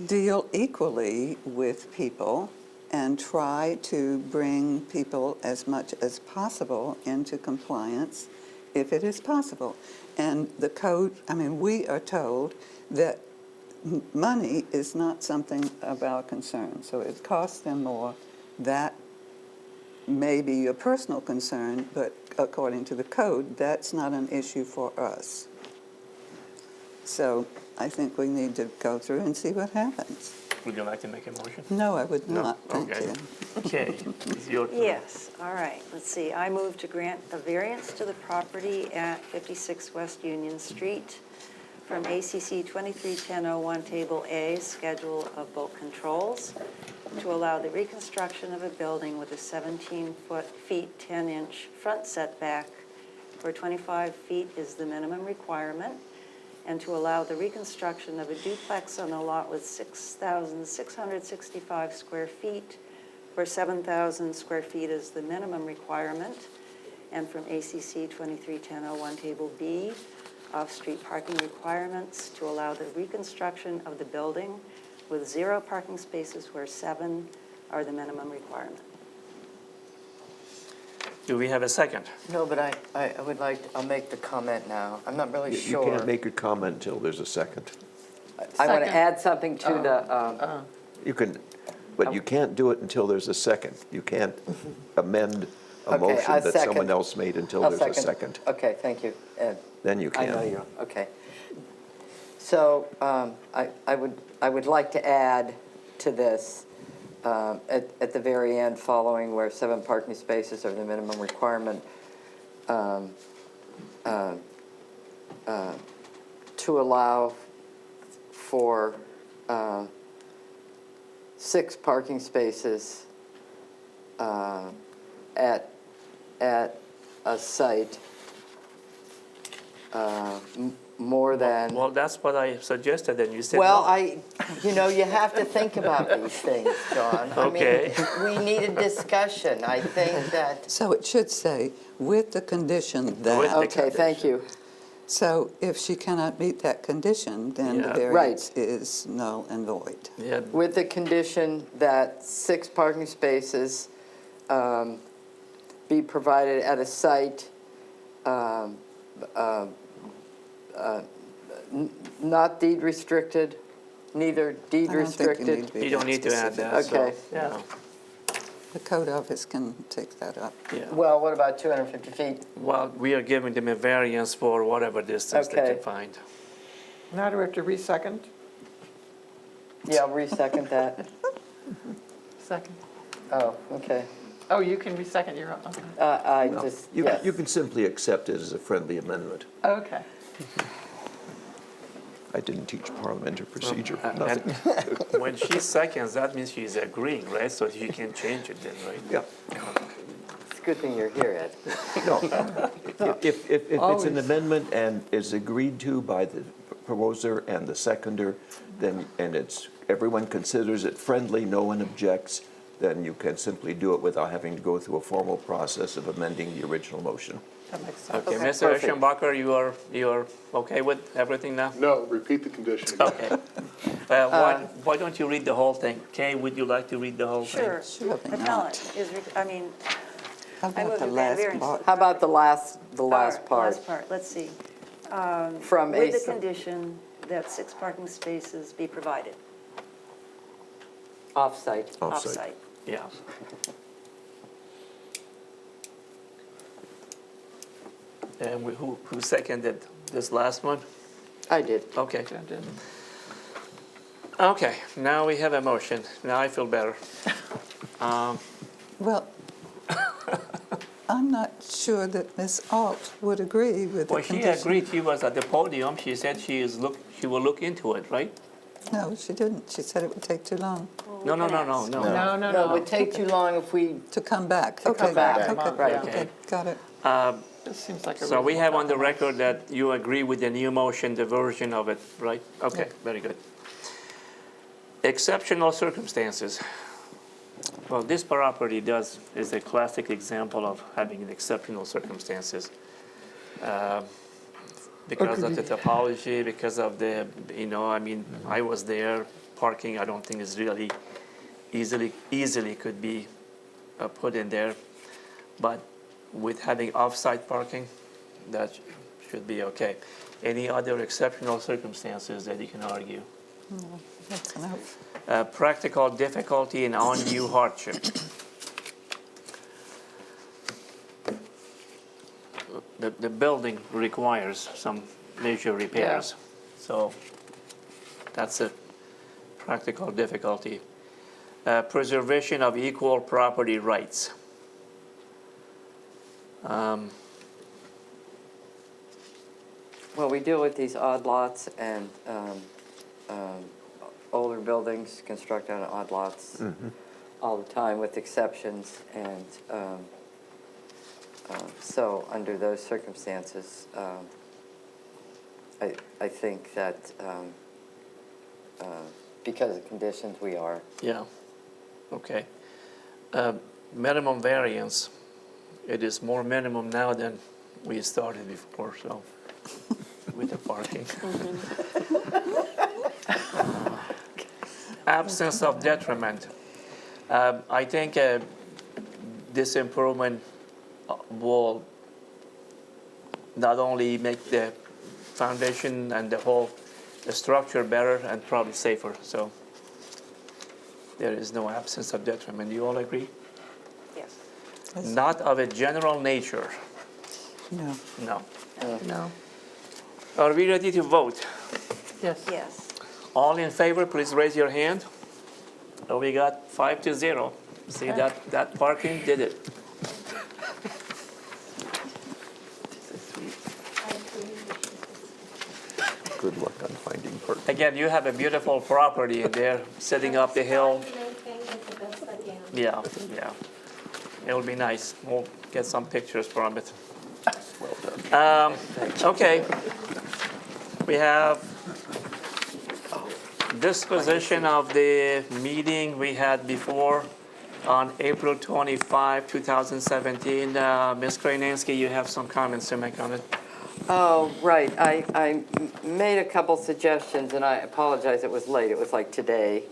deal equally with people and try to bring people as much as possible into compliance if it is possible. And the code, we are told that money is not something of our concern. So it costs them more. That may be your personal concern, but according to the code, that's not an issue for us. So I think we need to go through and see what happens. Would you like to make a motion? No, I would not, thank Okay. you. Okay, it's your turn. Yes, all right, let's see. I move to grant a variance to the property at 56 West Union Street from ACC 231001 Table A, Schedule of Bulk Controls, to allow the reconstruction of a building with a 17 feet 10-inch front setback where 25 feet is the minimum requirement, and to allow the reconstruction of a duplex on a lot with 6,665 square feet, where 7,000 square feet is the minimum requirement, and from ACC 231001 Table B, off-street parking requirements, to allow the reconstruction of the building with 0 parking spaces where 7 are the minimum requirement. Do we have a second? No, but I would like, I'll make the comment now. I'm not really You sure. can't make a comment until there's a second. I want to add something to the, You can, but you can't do it until there's a second. You can't amend a Okay, motion I that someone second. else made until I'll there's a second. Okay, thank you, Ed. Then you I know can. you're, okay. So I would like to add to this, at the very end, following where 7 parking spaces are the minimum requirement, to allow for 6 parking spaces at a site more than. Well, that's what I suggested, and you said Well, no. you have to think about these things, John. Okay. I mean, we need a discussion. I think that. So it should say, with the condition With that. the Okay, thank you. So if she cannot meet that condition, then the Yeah. variance is null and void. Yeah, With the condition that 6 parking spaces be provided at a site not deed restricted, neither deed I don't think you restricted. need to be you don't that need to add specific. that, so, Okay. yeah, The code office can take that up. yeah. Well, what about 250 feet? Well, we are giving them a variance for whatever distance they Okay. can find. Now do we have to re-second? Yeah, I'll re-second that. Second. Oh, okay. Oh, you can re-second your own, okay. I No, just, You yes. you can simply accept it as a friendly amendment. Okay. I didn't teach parliamentary procedure for And nothing. when she seconds, that means she's agreeing, right? So you can change it then, right? Yeah. It's a good thing you're here, Ed. No, if it's an amendment and is agreed to by the proposer and the seconder, then, and it's, everyone considers it friendly, no one objects, then you can simply do it without having to go through a formal process of amending the original motion. That makes sense. Okay, Mr. Perfect. Eschenbacher, you are okay with everything now? No, repeat the condition again. Okay. Why don't you read the whole thing? Kay, would you like to read the whole thing? Sure. Surely Appellant not. is, I mean, How I about move the to grant last variance. part? How about the last part? Last part, let's see. From With the ASA? condition that 6 parking spaces be provided Off-site. off-site. Yeah. And who seconded this last one? I did. Okay. Okay, now we have a motion. Now I feel better. Well, I'm not sure that Ms. Alt would agree with the Well, she condition. agreed, she was at the podium, she said she will look into it, right? No, she didn't. She said it would take too long No, no, no, no, No, no. no, No, it no. would take too long if we, to come back. To come Okay, back. okay, Right. okay, got it. This seems like a So we reasonable have on the compromise. record that you agree with the new motion, the version of it, right? Okay, very good. Exceptional circumstances. Well, this property is a classic example of having exceptional circumstances. Because of the topology, because of the, I mean, I was there, parking, I don't think is really easily could be put in there. But with having off-site parking, that should be okay. Any other exceptional circumstances that you can argue? No, that's enough. Practical difficulty and undue hardship. The building requires some major repairs. So that's a practical difficulty. Preservation of equal property rights. Well, we deal with these odd lots and older buildings constructed on odd lots all the time with exceptions. And so under those circumstances, I think that because of conditions we are. Yeah, okay. Minimum variance. It is more minimum now than we started before, so, with the parking. Absence of detriment. I think this improvement will not only make the foundation and the structure better and probably safer, so there is no absence of detriment. Do you all agree? Yes. Not of a general nature. No. No. No. Are we ready to vote? Yes. Yes. All in favor, please raise your hand. Oh, we got 5-0. See, that parking did it. Good luck on finding parking. Again, you have a beautiful property in there, sitting up the hill. Yeah, yeah. It'll be nice. We'll get some pictures from it. Well done. Okay. We have disposition of the meeting we had before on April 25, 2017. Ms. Krasinski, you have some comments to make on it. Oh, right. I made a couple suggestions, and I apologize it was late. It was like today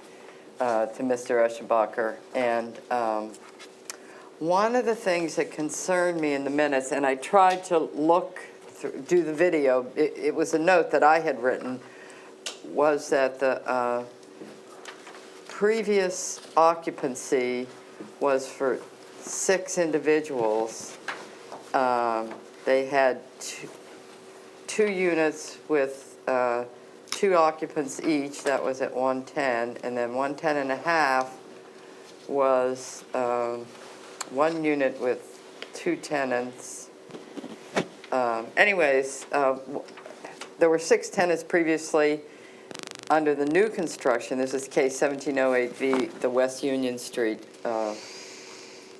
to Mr. Eschenbacher. And one of the things that concerned me in the minutes, and I tried to do the video, it was a note that I had written, was that the previous occupancy was for 6 individuals. They had two units with 2 occupants each. That was at 110, and then 110 and a half was 1 unit with 2 tenants. Anyways, there were 6 tenants previously. Under the new construction, this is case 1708V, the West Union Street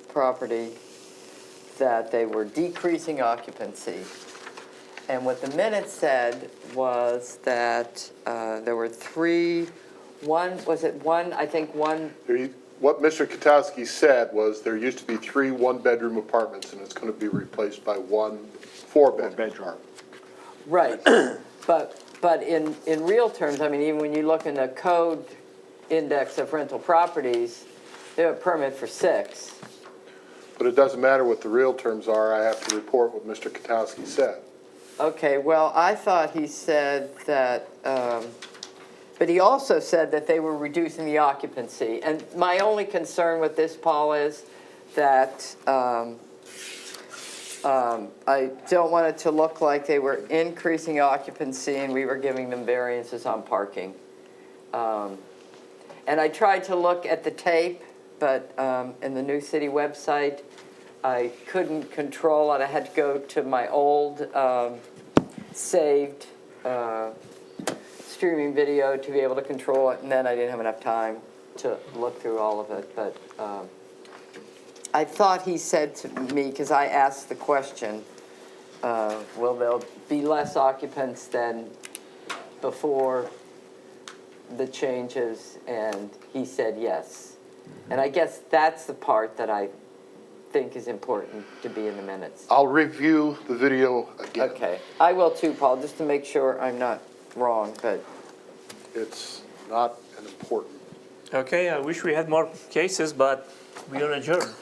property, that they were decreasing occupancy. And what the minutes said was that there were 3, I think one. What Mr. Katowski said was there used to be 3 one-bedroom apartments, and it's going to be replaced by 1 4-bedroom. Right, but in real terms, I mean, even when you look in the code index of rental properties, they have a permit for 6. But it doesn't matter what the real terms are, I have to report what Mr. Katowski said. Okay, well, I thought he said that, but he also said that they were reducing the occupancy. And my only concern with this, Paul, is that I don't want it to look like they were increasing occupancy and we were giving them variances on parking. And I tried to look at the tape, but in the New City website, I couldn't control it. I had to go to my old saved streaming video to be able to control it, and then I didn't have enough time to look through all of it. But I thought he said to me, because I asked the question, will there be less occupants than before the changes? And he said yes. And I guess that's the part that I think is important to be in the minutes. I'll review the video again. Okay. I will too, Paul, just to make sure I'm not wrong, but. It's not an important. Okay, I wish we had more cases, but we are adjourned.